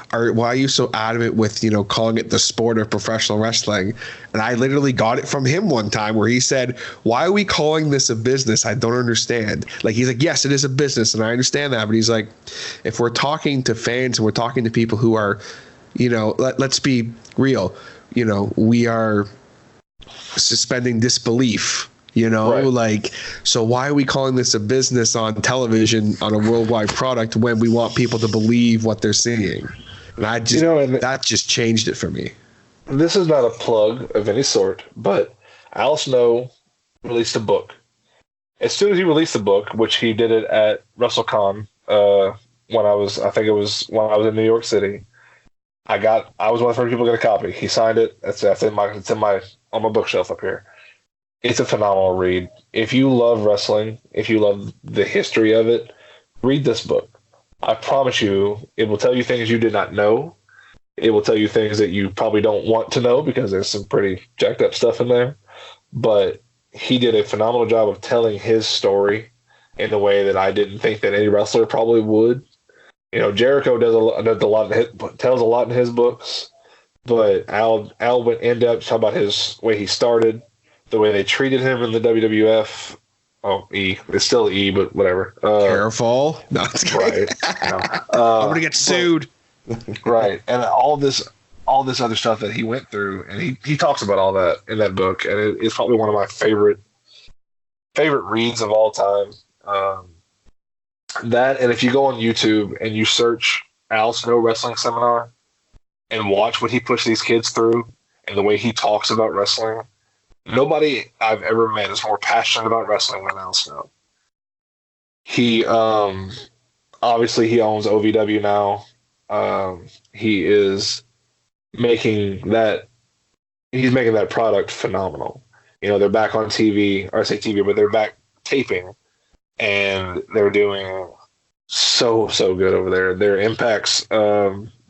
so adamant with, you know, calling it the sport of professional wrestling? And I literally got it from him one time, where he said, why are we calling this a business? I don't understand. Like, he's like, yes, it is a business, and I understand that. But he's like, if we're talking to fans and we're talking to people who are, you know, let's be real, you know, we are suspending disbelief. You know, right. Like, so why are we calling this a business on television on a worldwide product when we want people to believe what they're seeing? And I just, that just changed it for me. This is not a plug of any sort, but Al Snow released a book. As soon as he released the book, which he did it at WrestleCon, when I was in New York City, I was one of the first people to get a copy. He signed it. It's on my bookshelf up here. It's a phenomenal read. If you love wrestling, if you love the history of it, read this book. I promise you, it will tell you things you did not know. It will tell you things that you probably don't want to know, because there's some pretty jacked up stuff in there. But he did a phenomenal job of telling his story in the way that I didn't think that any wrestler probably would. You know, Jericho tells a lot in his books, but Al went in depth, talking about his way he started, the way they treated him in the WWF. Oh, it's still E, but whatever. Careful. No, it's right. No. I'm gonna get sued. Right, and all this other stuff that he went through, and he talks about all that in that book, and it's probably one of my favorite reads of all time. That, and if you go on YouTube and you search Al Snow Wrestling Seminar and watch what he pushed these kids through and the way he talks about wrestling, nobody I've ever met is more passionate about wrestling than Al Snow. He obviously he owns OVW now. He is making that product phenomenal. You know, they're back on TV, or I say TV, but they're back taping, and they're doing so good over there. Their Impact's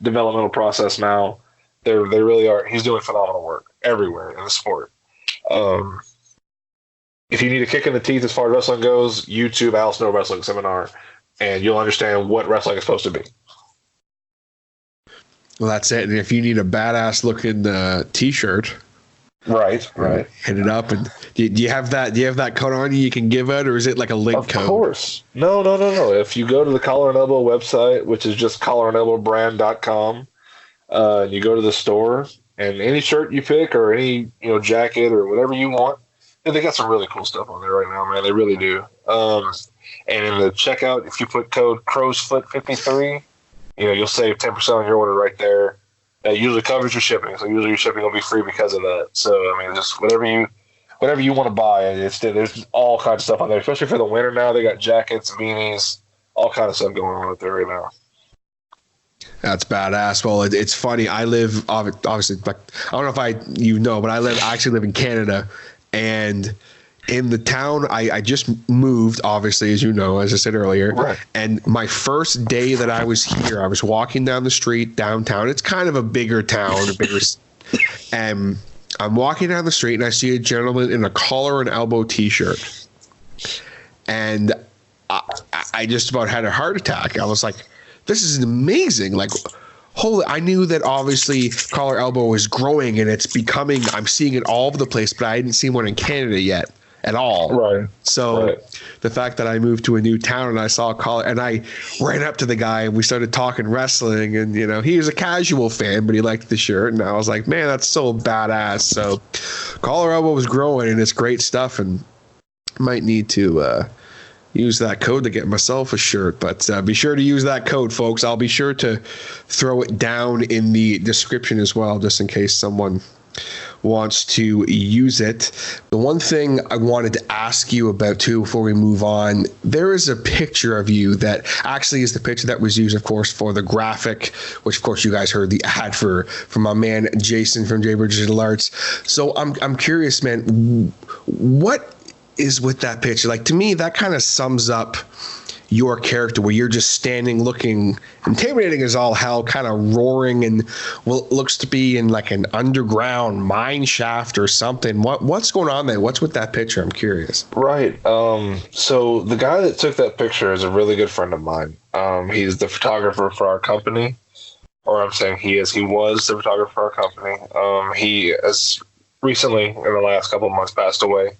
developmental process now, they really are. He's doing phenomenal work everywhere in the sport. If you need a kick in the teeth as far as wrestling goes, YouTube Al Snow Wrestling Seminar, and you'll understand what wrestling is supposed to be. Well, that's it. And if you need a badass looking T-shirt, right, hit it up. And do you have that? Do you have that code on you can give it, or is it like a link code? Of course. No. If you go to the Collar and Elbow website, which is just collarandelbowbrand.com, you go to the store, and any shirt you pick, or any jacket or whatever you want, they got some really cool stuff on there right now, man. They really do. And in the checkout, if you put code CrowsFoot53, you'll save 10% on your order right there. That usually covers your shipping, so usually your shipping will be free because of that. So I mean, just whatever you want to buy, there's all kinds of stuff on there, especially for the winter now. They got jackets, beanies, all kinds of stuff going on out there right now. That's badass. Well, it's funny. I live obviously, like, I don't know if I actually live in Canada, and in the town I just moved, obviously, as you know, as I said earlier. Right. And my first day that I was here, I was walking down the street downtown. It's kind of a bigger town, and I'm walking down the street and I see a gentleman in a collar and elbow T-shirt, and I just about had a heart attack. I was like, this is amazing. Like, holy, I knew that obviously collar elbow is growing and it's becoming, I'm seeing it all over the place, but I hadn't seen one in Canada yet. at all. Right. So Right. the fact that I moved to a new town and I saw a caller, and I ran up to the guy and we started talking wrestling, and he was a casual fan, but he liked the shirt, and I was like, man, that's so badass. So Colorado was growing, and it's great stuff, and might need to use that code to get myself a shirt, but be sure to use that code, folks. I'll be sure to throw it down in the description as well, just in case someone wants to use it. The one thing I wanted to ask you about too before we move on, there is a picture of you that actually is the picture that was used, of course, for the graphic, which of course you guys heard the ad for my man Jason from Jaybird Digital Arts. So I'm curious, man, what is with that picture? Like, to me, that kind of sums up your character, where you're just standing looking intimidating as all hell, kind of roaring in what looks to be in like an underground mine shaft or something. What's going on there? What's with that picture? I'm curious. Right. So the guy that took that picture is a really good friend of mine. He's the photographer for our company, or I'm saying he was the photographer for our company. He has recently, in the last couple of months, passed away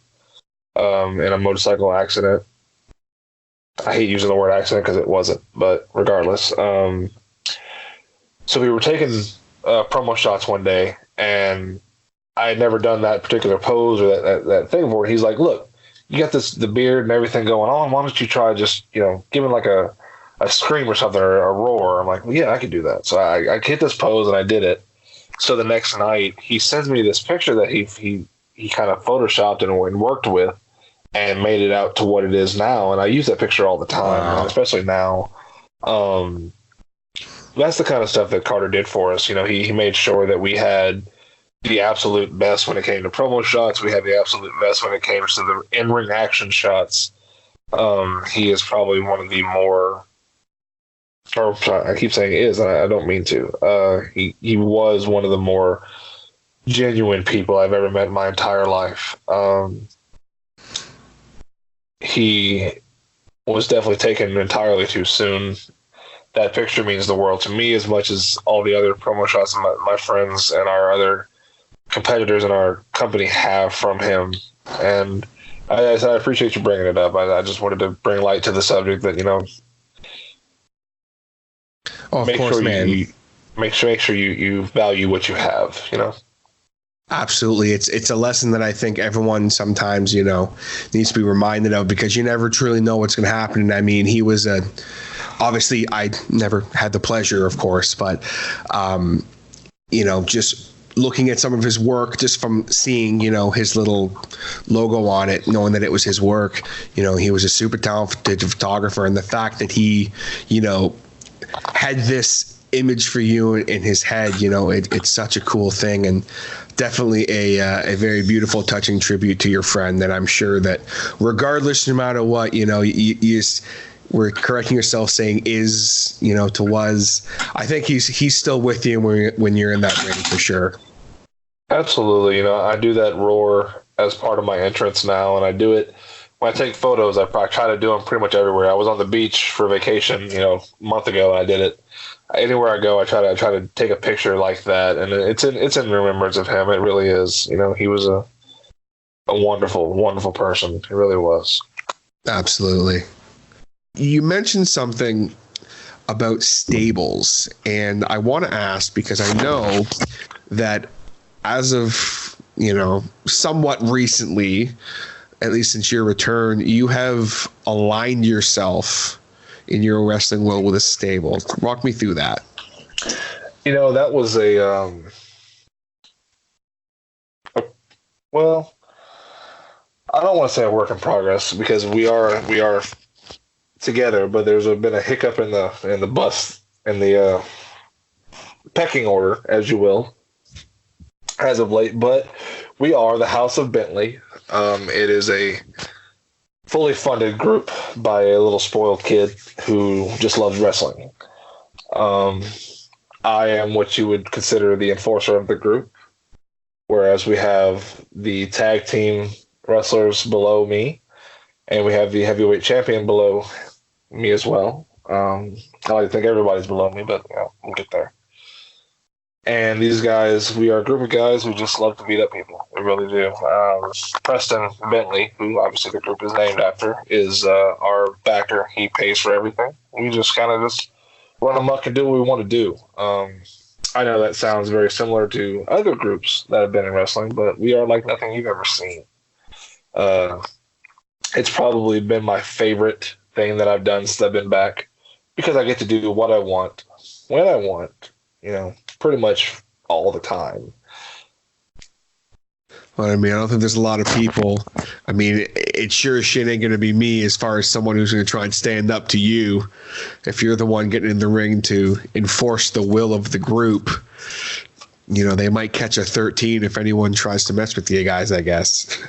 in a motorcycle accident. I hate using the word accident because it wasn't, but regardless. So we were taking promo shots one day, and I had never done that particular pose or that thing before. He's like, look, you got the beard and everything going on. Why don't you try just, giving like a scream or something, or a roar? I'm like, well, yeah, I could do that. So I hit this pose and I did it. So the next night he sends me this picture that he kind of photoshopped and worked with, and made it out to what it is now. And I use that picture all the time, and especially now. That's the kind of stuff that Carter did for us. He made sure that we had the absolute best when it came to promo shots. We had the absolute best when it came to the in-ring action shots. He is probably one of the more, or I keep saying is, and I don't mean to. He was one of the more genuine people I've ever met in my entire life. He was definitely taken entirely too soon. That picture means the world to me as much as all the other promo shots my friends and our other competitors in our company have from him. And I appreciate you bringing it up. I just wanted to bring light to the subject that, Of course, man. Make sure you value what you have, Absolutely. It's a lesson that I think everyone sometimes, needs to be reminded of, because you never truly know what's going to happen. And I mean, he was obviously I never had the pleasure, of course, but, just looking at some of his work, just from seeing, his little logo on it, knowing that it was his work, he was a super talented photographer. And the fact that he, had this image for you in his head, it's such a cool thing, and definitely a very beautiful, touching tribute to your friend that I'm sure that regardless, no matter what, you just were correcting yourself saying is, to was. I think he's still with you when you're in that ring, for sure. Absolutely. I do that roar as part of my entrance now, and I do it when I take photos. I try to do them pretty much everywhere. I was on the beach for vacation, a month ago, and I did it. Anywhere I go, I try to take a picture like that, and it's in remembrance of him. It really is. He was a wonderful, wonderful person. He really was. Absolutely. You mentioned something about stables, and I want to ask, because I know that as of somewhat recently, at least since your return, you have aligned yourself in your wrestling world with a stable. Walk me through that. That was well, I don't want to say a work in progress, because we are together, but there's been a hiccup in the bus, in the pecking order, as you will, as of late. But we are the House of Bentley. It is a fully funded group by a little spoiled kid who just loves wrestling. I am what you would consider the enforcer of the group, whereas we have the tag team wrestlers below me, and we have the heavyweight champion below me as well. I like to think everybody's below me, but we'll get there. And these guys, we are a group of guys who just love to beat up people. We really do. Preston Bentley, who obviously the group is named after, is our backer. He pays for everything. We just kind of just run amok and do what we want to do. I know that sounds very similar to other groups that have been in wrestling, but we are like nothing you've ever seen. It's probably been my favorite thing that I've done since I've been back because I get to do what I want, when I want, pretty much all the time. Well, I mean, I don't think there's a lot of people. I mean, it sure as shit ain't going to be me as far as someone who's going to try and stand up to you if you're the one getting in the ring to enforce the will of the group. They might catch a 13 if anyone tries to mess with you guys, I guess.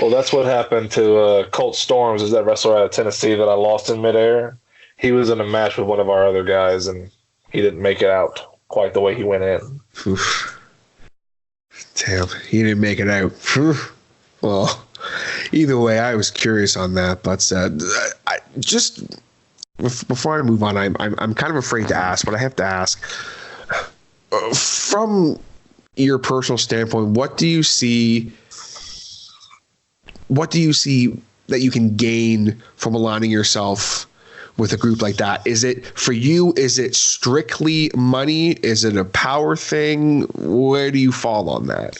Well, that's what happened to Colt Storms, is that wrestler out of Tennessee that I lost in midair. He was in a match with one of our other guys, and he didn't make it out quite the way he went in. Oof. Damn, he didn't make it out. Well, either way, I was curious on that, but I just before I move on, I'm kind of afraid to ask, but I have to ask. From your personal standpoint, what do you see that you can gain from aligning yourself with a group like that? Is it for you? Is it strictly money? Is it a power thing? Where do you fall on that?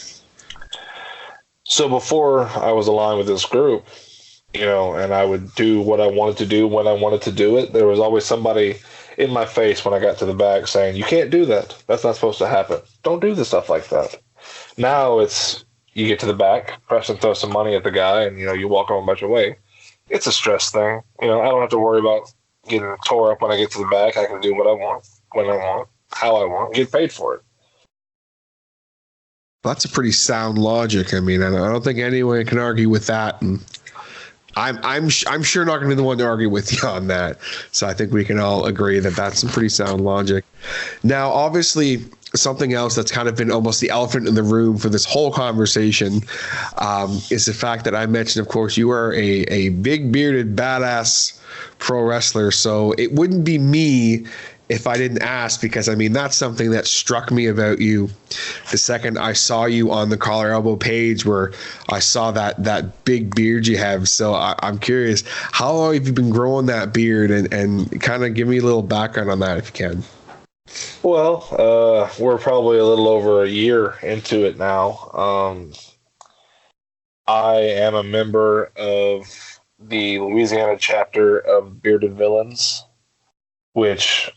So before I was aligned with this group, and I would do what I wanted to do when I wanted to do it, there was always somebody in my face when I got to the back saying, "You can't do that. That's not supposed to happen. Don't do the stuff like that." Now it's, you get to the back, Preston throws some money at the guy, and you walk on a bunch of way. It's a stress thing. I don't have to worry about getting tore up when I get to the back. I can do what I want, when I want, how I want, get paid for it. That's a pretty sound logic. I mean, I don't think anyone can argue with that, and I'm sure not going to be the one to argue with you on that. So I think we can all agree that that's some pretty sound logic. Now, obviously, something else that's kind of been almost the elephant in the room for this whole conversation is the fact that I mentioned, of course, you are a big bearded badass pro wrestler. So it wouldn't be me if I didn't ask, because I mean, that's something that struck me about you the second I saw you on the Collar Elbow page, where I saw that big beard you have. So I'm curious, how long have you been growing that beard, and kind of give me a little background on that if you can. Well, we're probably a little over a year into it now. I am a member of the Louisiana chapter of Bearded Villains, which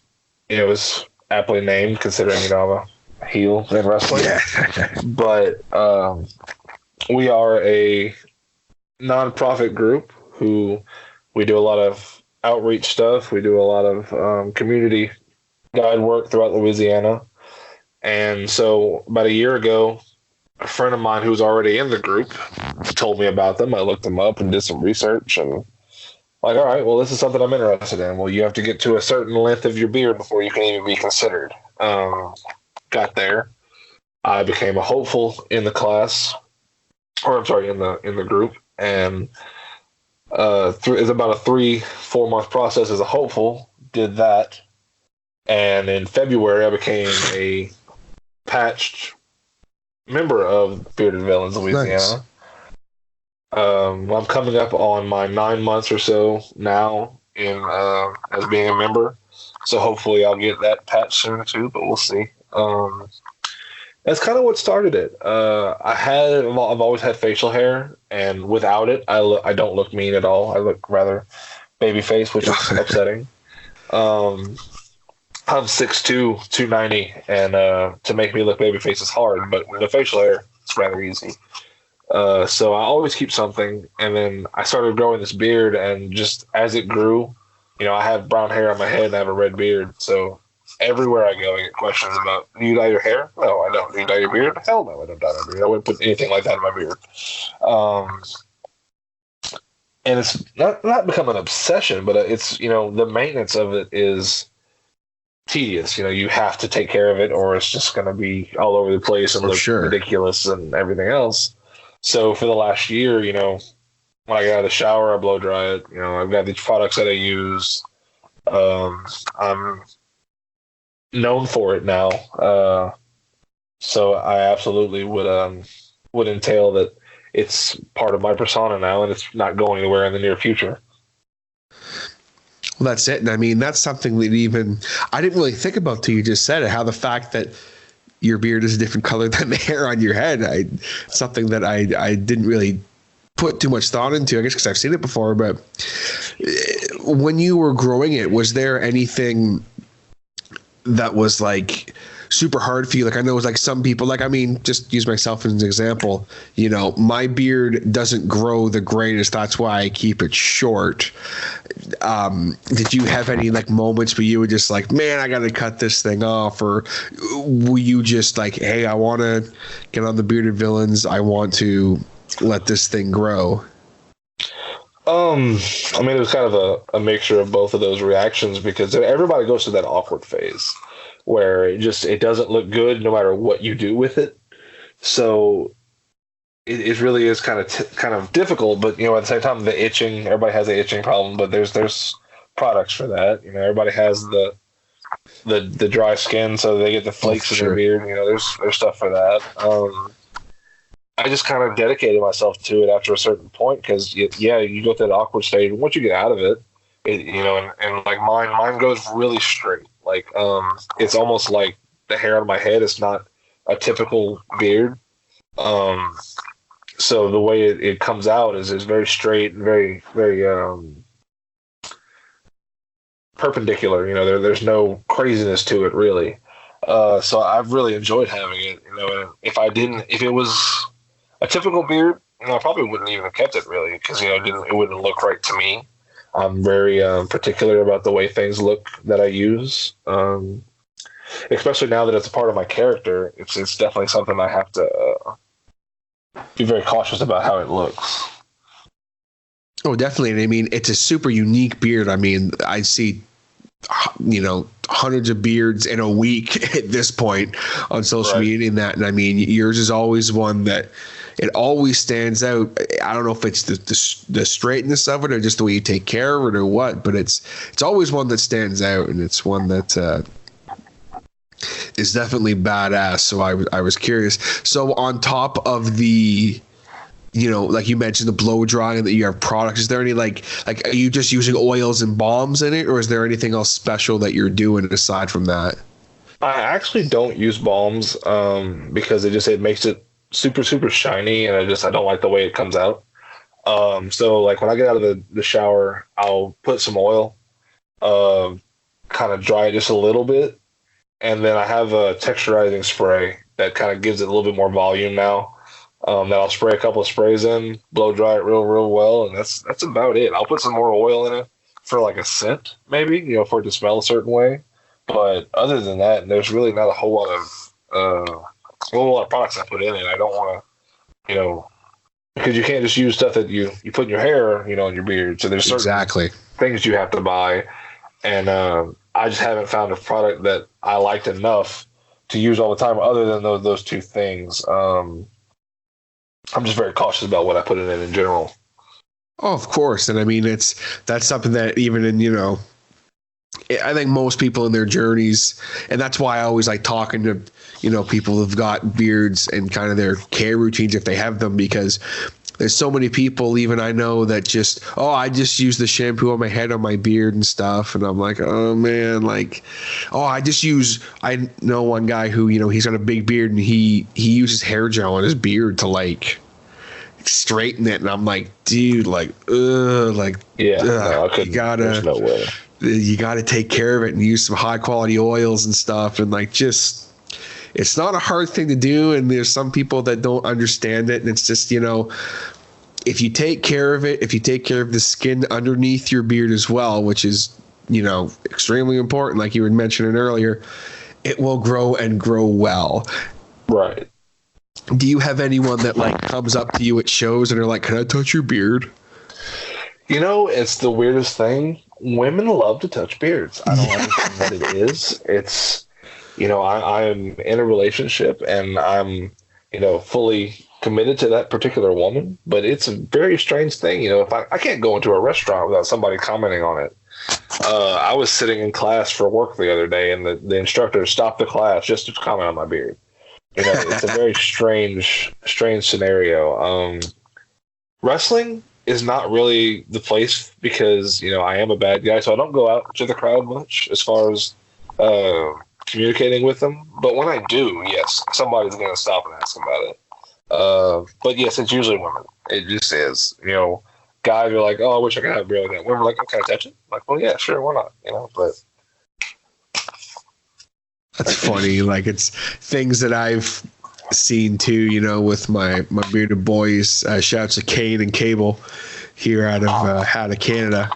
was aptly named considering I'm a heel in wrestling. But we are a nonprofit group who we do a lot of outreach stuff. We do a lot of community guide work throughout Louisiana. And so about a year ago, a friend of mine who was already in the group told me about them. I looked them up and did some research, and all right, well, this is something I'm interested in. Well, you have to get to a certain length of your beard before you can even be considered. Got there. I became a hopeful in the class, or I'm sorry, in the group, and it's about a 3-4 month process as a hopeful. Did that, and in February I became a patched member of Bearded Villains Louisiana. Nice. I'm coming up on my 9 months or so now in as being a member, so hopefully I'll get that patch soon too, but we'll see. That's kind of what started it. I've always had facial hair, and without it, I don't look mean at all. I look rather babyface, which is upsetting. I'm 6'2", 290, and to make me look babyface is hard, but with the facial hair, it's rather easy. So I always keep something, and then I started growing this beard, and just as it grew, I have brown hair on my head and I have a red beard, so everywhere I go I get questions about, do you dye your hair? No, I don't. Do you dye your beard? Hell no, I don't dye my beard. I wouldn't put anything like that in my beard. And it's not become an obsession, but it's, the maintenance of it is tedious. You have to take care of it, or it's just going to be all over the place and look ridiculous and everything else. So for the last year, when I get out of the shower, I blow dry it. I've got these products that I use. I'm known for it now. So I absolutely would entail that it's part of my persona now, and it's not going anywhere in the near future. Well, that's it. And I mean, that's something that even I didn't really think about till you just said it, how the fact that your beard is a different color than the hair on your head. Something that I didn't really put too much thought into, I guess, because I've seen it before. But when you were growing it, was there anything that was like super hard for you? Like, I know it was like some people, like, I mean, just use myself as an example, my beard doesn't grow the greatest. That's why I keep it short. Did you have any like moments where you were just like, man, I got to cut this thing off? Or were you just like, hey, I want to get on the bearded villains. I want to let this thing grow? I mean, it was kind of a mixture of both of those reactions, because everybody goes through that awkward phase where it doesn't look good no matter what you do with it. So it really is kind of difficult, but at the same time, the itching, everybody has the itching problem, but there's products for that. Everybody has the dry skin, so they get the flakes in their beard. There's stuff for that. I just kind of dedicated myself to it after a certain point, because you go through that awkward stage. Once you get out of it, and like mine goes really straight. Like it's almost like the hair on my head is not a typical beard. So the way it comes out is very straight and very, very perpendicular. There's no craziness to it really. So I've really enjoyed having it. And if it was a typical beard, I probably wouldn't even have kept it really, because it wouldn't look right to me. I'm very particular about the way things look that I use, especially now that it's a part of my character. It's definitely something I have to be very cautious about how it looks. Oh, definitely. And I mean, it's a super unique beard. I mean, I see, hundreds of beards in a week at this point on social media and that. And I mean, yours is always one that it always stands out. I don't know if it's the straightness of it or just the way you take care of it or what, but it's always one that stands out, and it's one that is definitely badass. So I was curious. So on top of the, like you mentioned, the blow drying, and that you have products, is there any like are you just using oils and balms in it, or is there anything else special that you're doing aside from that? I actually don't use balms because it makes it super, super shiny, and I don't like the way it comes out. So like when I get out of the shower, I'll put some oil, kind of dry it just a little bit, and then I have a texturizing spray that kind of gives it a little bit more volume now. That I'll spray a couple of sprays in, blow dry it real, real well, and that's about it. I'll put some more oil in it for like a scent, maybe, for it to smell a certain way. But other than that, there's really not a whole lot of products I put in it. I don't want to, because you can't just use stuff that you put in your hair, in your beard. So there's certain things you have to buy, and I just haven't found a product that I liked enough to use all the time, other than those two things. I'm just very cautious about what I put in general. Oh, of course. And I mean, that's something that even in, I think most people in their journeys, and that's why I always like talking to, people who've got beards and kind of their care routines if they have them, because there's so many people, even I know, that just, I just use the shampoo on my head, on my beard and stuff. And I'm like, oh man, like, I know one guy who, he's got a big beard, and he uses hair gel on his beard to like straighten it. And I'm like, dude, like, there's no way. You gotta take care of it and use some high quality oils and stuff. And like, just, it's not a hard thing to do, and there's some people that don't understand it, and it's just, if you take care of it, if you take care of the skin underneath your beard as well, which is, extremely important, like you were mentioning earlier, it will grow and grow well. Right. Do you have anyone that like comes up to you at shows and are like, can I touch your beard? It's the weirdest thing. Women love to touch beards. I don't understand what it is. It's, I'm in a relationship, and I'm, fully committed to that particular woman, but it's a very strange thing. If I can't go into a restaurant without somebody commenting on it. I was sitting in class for work the other day, and the instructor stopped the class just to comment on my beard. It's a very strange scenario. Wrestling is not really the place because I am a bad guy, so I don't go out to the crowd much as far as communicating with them. But when I do, yes, somebody's going to stop and ask about it. But yes, it's usually women. It just is. Guys are like, "Oh, I wish I could have a beer like that." Women are like, "Oh, can I touch it?" I'm like, well, yeah, sure, why not? But That's funny. Like, it's things that I've seen too, with my bearded boys. Shouts to Kane and Cable here out of Canada.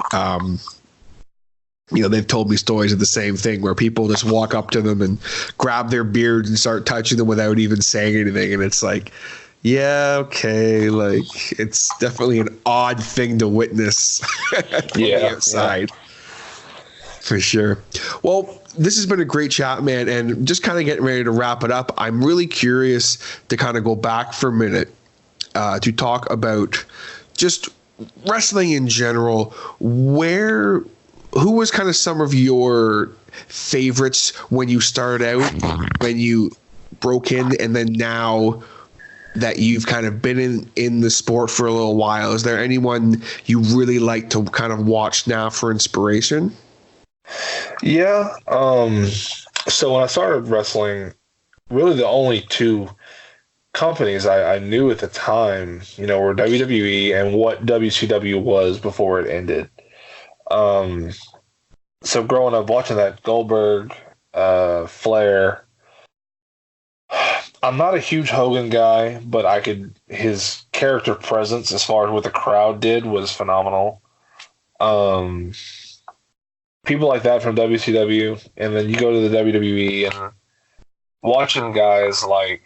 They've told me stories of the same thing where people just walk up to them and grab their beards and start touching them without even saying anything. And it's like, yeah, okay. Like, it's definitely an odd thing to witness from the outside. Yeah. For sure. Well, this has been a great chat, man. And just kind of getting ready to wrap it up, I'm really curious to kind of go back for a minute to talk about just wrestling in general. Who was kind of some of your favorites when you started out, when you broke in, and then now that you've kind of been in the sport for a little while? Is there anyone you really like to kind of watch now for inspiration? Yeah. So when I started wrestling, really the only two companies I knew at the time, were WWE and what WCW was before it ended. So growing up watching that, Goldberg, Flair. I'm not a huge Hogan guy, but his character presence as far as what the crowd did was phenomenal. People like that from WCW, and then you go to the WWE and watching guys like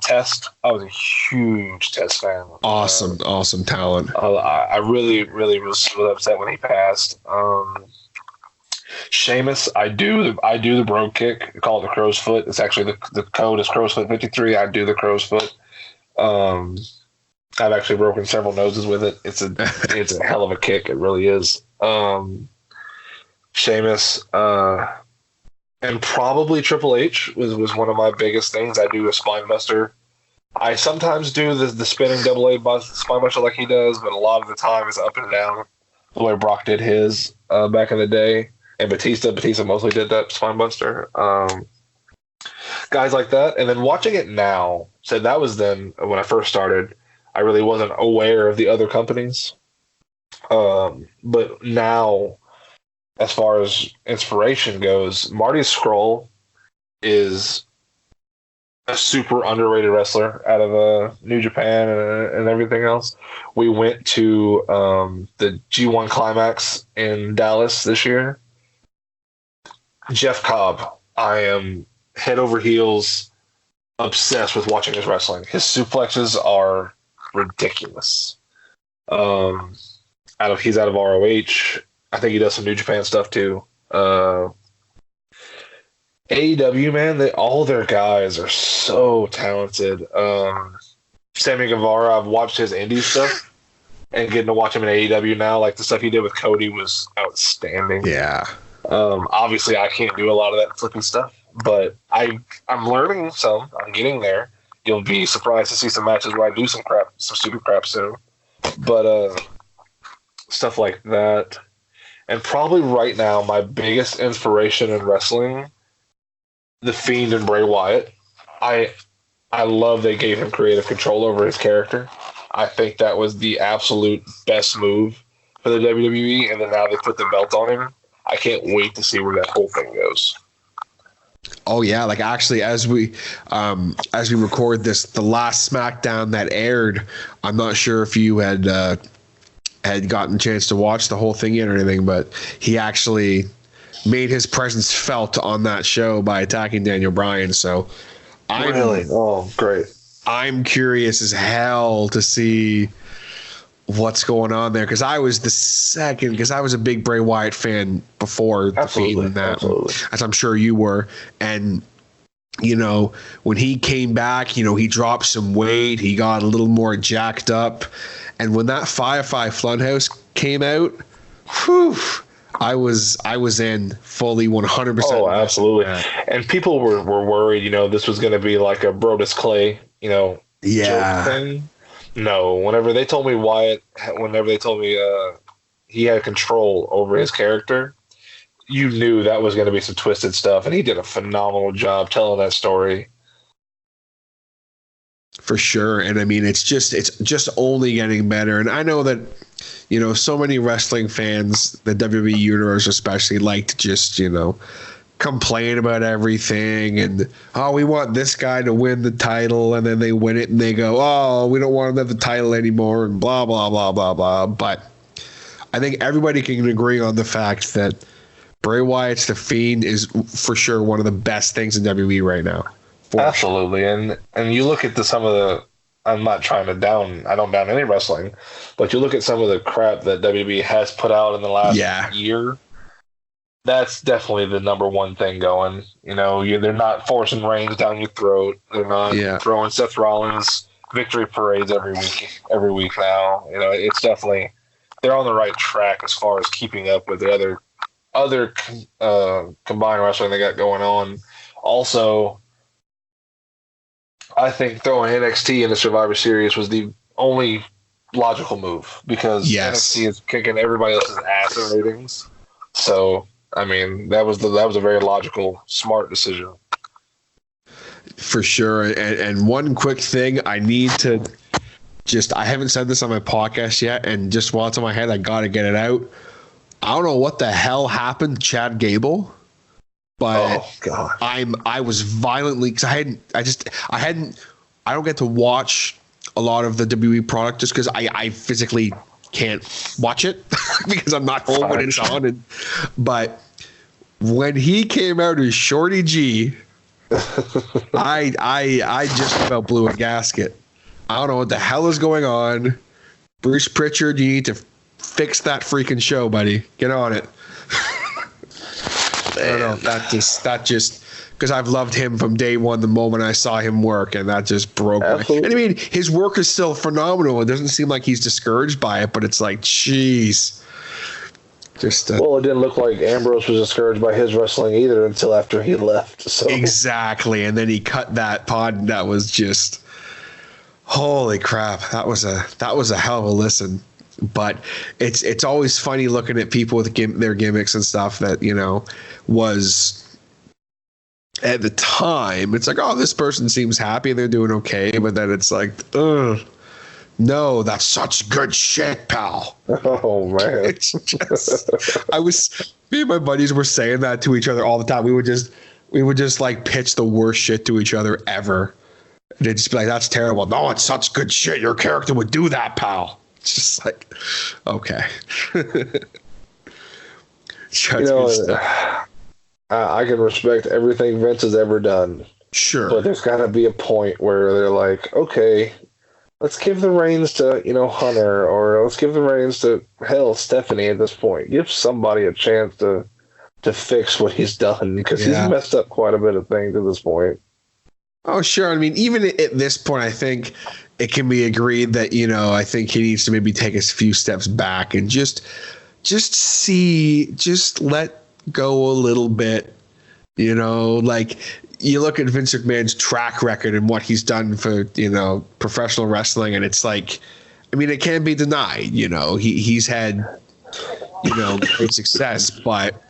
Test. I was a huge Test fan. Awesome talent. I really, really was upset when he passed. Sheamus, I do the Brogue Kick. I call it the crow's foot. It's actually the code is crow's foot 53. I do the crow's foot. I've actually broken several noses with it. It's a hell of a kick. It really is. Sheamus, and probably Triple H was one of my biggest things. I do a spine buster. I sometimes do the spinning double A spine buster like he does, but a lot of the time it's up and down the way Brock did his back in the day. And Batista mostly did that spine buster. Guys like that. And then watching it now, so that was then when I first started, I really wasn't aware of the other companies. But now, as far as inspiration goes, Marty Scurll is a super underrated wrestler out of New Japan and everything else. We went to the G1 Climax in Dallas this year. Jeff Cobb, I am head over heels obsessed with watching his wrestling. His suplexes are ridiculous. He's out of ROH. I think he does some New Japan stuff too. AEW, man, all their guys are so talented. Sammy Guevara, I've watched his indie stuff, and getting to watch him in AEW now, like the stuff he did with Cody was outstanding. Yeah. Obviously, I can't do a lot of that flippy stuff, but I'm learning some. I'm getting there. You'll be surprised to see some matches where I do some stupid crap soon. But stuff like that. And probably right now, my biggest inspiration in wrestling, The Fiend and Bray Wyatt. I love they gave him creative control over his character. I think that was the absolute best move for the WWE, and then now they put the belt on him. I can't wait to see where that whole thing goes. Oh yeah, like actually, as we record this, the last SmackDown that aired, I'm not sure if you had gotten a chance to watch the whole thing yet or anything, but he actually made his presence felt on that show by attacking Daniel Bryan. So, oh great! I'm curious as hell to see what's going on there, because I was a big Bray Wyatt fan before the Fiend and that, as I'm sure you were. And when he came back, he dropped some weight, he got a little more jacked up, and when that Firefly Funhouse came out, I was in fully 100%. Oh, absolutely. And people were worried, this was going to be like a Brodus Clay, Yeah. joke thing. No, whenever they told me he had control over his character, you knew that was going to be some twisted stuff, and he did a phenomenal job telling that story. For sure. And I mean, it's just only getting better. And I know that, so many wrestling fans, the WWE universe especially, like to just, complain about everything and, oh, we want this guy to win the title, and then they win it and they go, oh, we don't want him to have the title anymore, and blah, blah, blah, blah, blah. But I think everybody can agree on the fact that Bray Wyatt's The Fiend is for sure one of the best things in WWE right now. Absolutely. Sure. And you look at some of the, I'm not trying to I don't down any wrestling, but you look at some of the crap that WWE has put out in the last year. That's definitely the number one thing going. They're not forcing Reigns down your throat. They're not throwing Seth Rollins victory parades every week now. It's definitely, they're on the right track as far as keeping up with the other combined wrestling they got going on. Also, I think throwing NXT in the Survivor Series was the only logical move, because NXT is kicking everybody else's ass in ratings. So, I mean, that was a very logical, smart decision. For sure. And one quick thing I need to I haven't said this on my podcast yet, and just while it's in my head, I got to get it out. I don't know what the hell happened to Chad Gable, but I was violently, because I don't get to watch a lot of the WWE product just because I physically can't watch it because I'm not home when it's on. But when he came out as Shorty G, I just about blew a gasket. I don't know what the hell is going on. Bruce Pritchard, you need to fix that freaking show, buddy. Get on it. I don't know. That just because I've loved him from day one, the moment I saw him work, and that just broke me. And I mean, his work is still phenomenal. It doesn't seem like he's discouraged by it, but it's like, jeez. Well, it didn't look like Ambrose was discouraged by his wrestling either until after he left. So. Exactly, and then he cut that pod. That was just, holy crap! That was a hell of a listen. But it's always funny looking at people with their gimmicks and stuff that was at the time. It's like, oh, this person seems happy, they're doing okay, but then it's like, ugh. No, that's such good shit, pal. Oh man. It's just, me and my buddies were saying that to each other all the time. We would just like pitch the worst shit to each other ever. And they'd just be like, that's terrible. No, it's such good shit. Your character would do that, pal. It's just like, okay. I can respect everything Vince has ever done. Sure. But there's got to be a point where they're like, okay, let's give the reins to, Hunter, or let's give the reins to, Stephanie at this point. Give somebody a chance to fix what he's done, because he's messed up quite a bit of things at this point. Oh, sure. I mean, even at this point, I think it can be agreed that, I think he needs to maybe take a few steps back and just let go a little bit, like you look at Vince McMahon's track record and what he's done for, professional wrestling. And it's like, I mean, it can't be denied, he's had, great success, but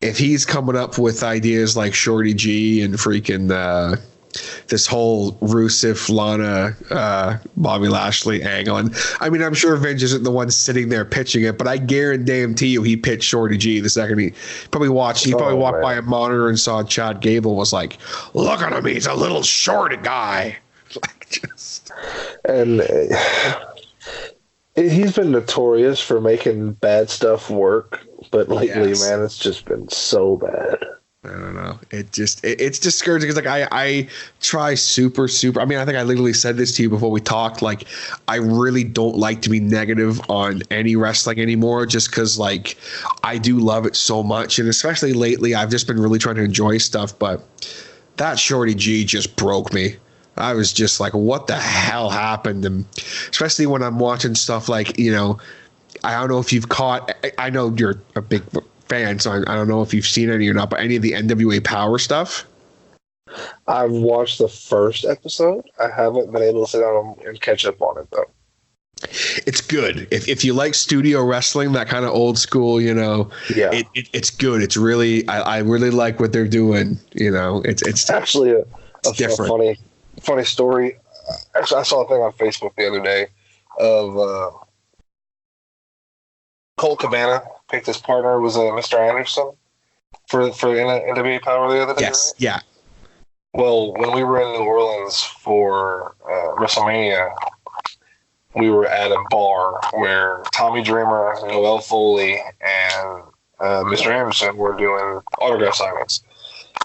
if he's coming up with ideas like Shorty G and freaking, this whole Rusev, Lana, Bobby Lashley angle. And I mean, I'm sure Vince isn't the one sitting there pitching it, but I guarantee you he pitched Shorty G the second he probably walked by a monitor and saw Chad Gable, was like, look at him, he's a little short guy. And he's been notorious for making bad stuff work, but lately, man, it's just been so bad. I don't know. It's discouraging because like I try super. I mean, I think I literally said this to you before we talked. Like, I really don't like to be negative on any wrestling anymore, just because like I do love it so much, and especially lately, I've just been really trying to enjoy stuff. But that Shorty G just broke me. I was just like, what the hell happened? And especially when I'm watching stuff like I don't know if you've caught. I know you're a big fan, so I don't know if you've seen any or not. But any of the NWA Power stuff? I've watched the first episode. I haven't been able to sit down and catch up on it though. It's good. If you like studio wrestling, that kind of old school, Yeah. It's good. It's really, I really like what they're doing. It's actually a different. funny story. Actually, I saw a thing on Facebook the other day of Colt Cabana picked his partner was Mr. Anderson for NWA Power the other day. Yes, right? yeah. Well, when we were in New Orleans for WrestleMania, we were at a bar where Tommy Dreamer, Noel Foley, and Mr. Anderson were doing autograph signings.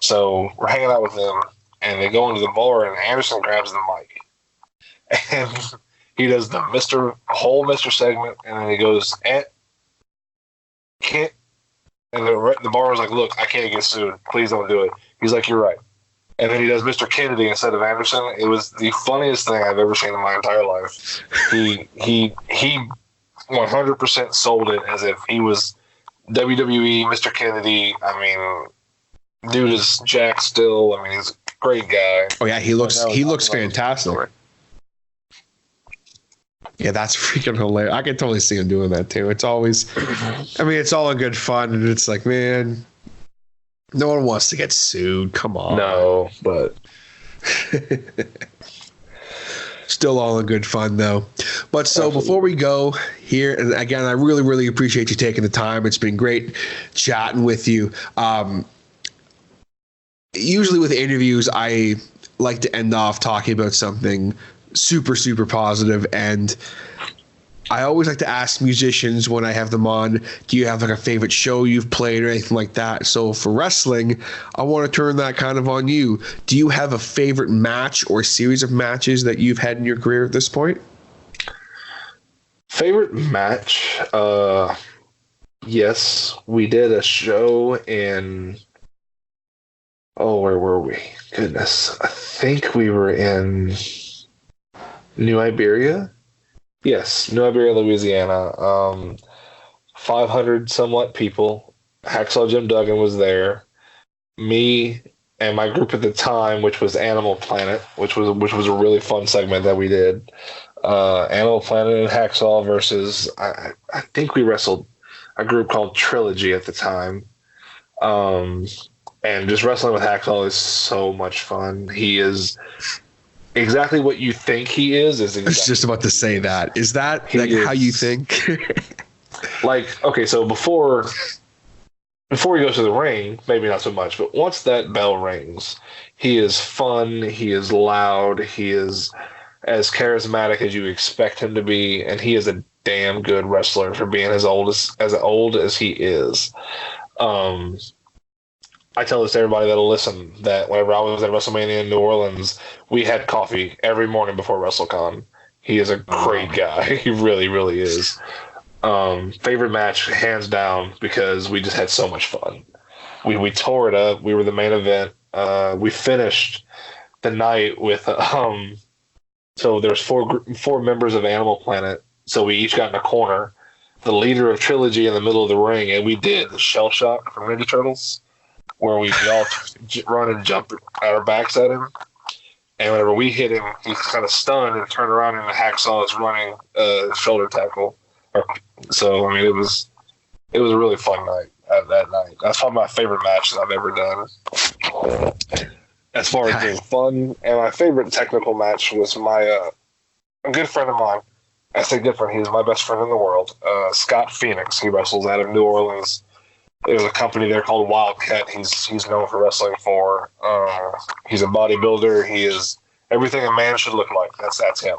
So we're hanging out with them, and they go into the bar, and Anderson grabs the mic. And he does the whole Mr. segment, and then he goes, can't. And the bar was like, look, I can't get sued. Please don't do it. He's like, you're right. And then he does Mr. Kennedy instead of Anderson. It was the funniest thing I've ever seen in my entire life. He 100% sold it as if he was WWE Mr. Kennedy. I mean, dude is Jack still. I mean, he's a great guy. Oh yeah, he looks fantastic. Yeah, that's freaking hilarious. I can totally see him doing that too. It's always, I mean, it's all in good fun, and it's like, man, no one wants to get sued. Come on. No, but still all in good fun though. But so before we go here, and again, I really, really appreciate you taking the time. It's been great chatting with you. Usually with interviews, I like to end off talking about something super, super positive, and I always like to ask musicians when I have them on, do you have like a favorite show you've played or anything like that? So for wrestling, I want to turn that kind of on you. Do you have a favorite match or series of matches that you've had in your career at this point? Favorite match? Yes, we did a show in, where were we? Goodness. I think we were in New Iberia. Yes, New Iberia, Louisiana. 500 somewhat people. Hacksaw Jim Duggan was there. Me and my group at the time, which was Animal Planet, which was a really fun segment that we did. Animal Planet and Hacksaw versus I think we wrestled a group called Trilogy at the time. And just wrestling with Hacksaw is so much fun. He is exactly what you think he is. Exactly. I was just about to say that. Is that how you think? Like, okay, so before he goes to the ring, maybe not so much, but once that bell rings, he is fun, he is loud, he is as charismatic as you expect him to be, and he is a damn good wrestler for being as old as he is. I tell this to everybody that'll listen that whenever I was at WrestleMania in New Orleans, we had coffee every morning before WrestleCon. He is a great guy. He really, really is. Favorite match, hands down, because we just had so much fun. We tore it up. We were the main event. We finished the night with so there's four members of Animal Planet. So we each got in a corner. The leader of Trilogy in the middle of the ring, and we did the Shell Shock from Ninja Turtles, where we all run and jump our backs at him. And whenever we hit him, he's kind of stunned and turned around, and the Hacksaw is running shoulder tackle. So, I mean, it was a really fun night that night. That's probably my favorite match that I've ever done. As far as being fun, and my favorite technical match was a good friend of mine. I say good friend, he's my best friend in the world. Scott Phoenix. He wrestles out of New Orleans. There's a company there called Wildcat. He's known for wrestling for. He's a bodybuilder. He is everything a man should look like. That's him.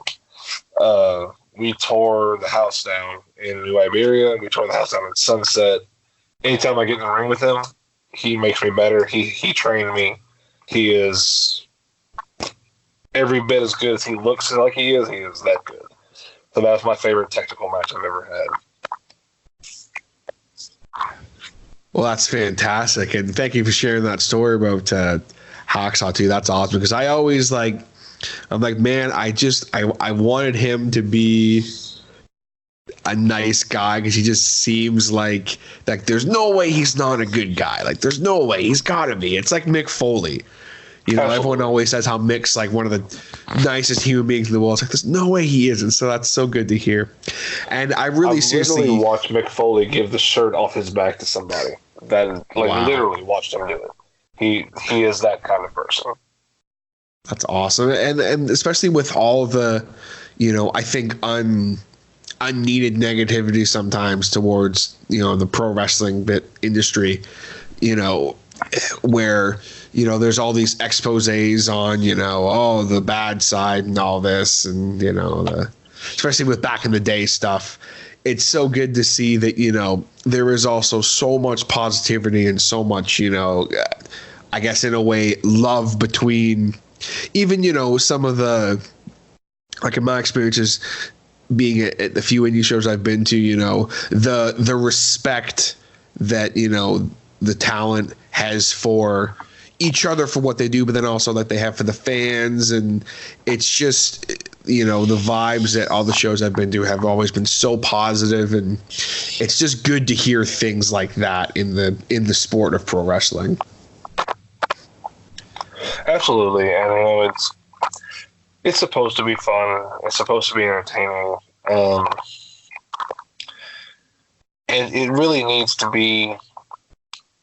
We tore the house down in New Iberia. We tore the house down in Sunset. Anytime I get in the ring with him, he makes me better. He trained me. He is every bit as good as he looks like he is. He is that good. So that's my favorite technical match I've ever had. Well, that's fantastic, and thank you for sharing that story about Hacksaw too. That's awesome, because I always I'm like, man, I wanted him to be a nice guy because he just seems like there's no way he's not a good guy. Like there's no way he's got to be. It's like Mick Foley. You know, everyone always says how Mick's like one of the nicest human beings in the world. It's like there's no way he isn't. So that's so good to hear. And I really seriously watched Mick Foley give the shirt off his back to somebody. Literally watched him do it. He is that kind of person. That's awesome, and especially with all the, I think unneeded negativity sometimes towards the pro wrestling industry, where there's all these exposés on the bad side and all this, and especially with back in the day stuff. It's so good to see that there is also so much positivity and so much I guess in a way love between even some of the, like in my experiences being at the few indie shows I've been to, the respect that the talent has for each other for what they do, but then also that they have for the fans. And it's just the vibes at all the shows I've been to have always been so positive, and it's just good to hear things like that in the sport of pro wrestling. Absolutely, and it's supposed to be fun. It's supposed to be entertaining, and it really needs to be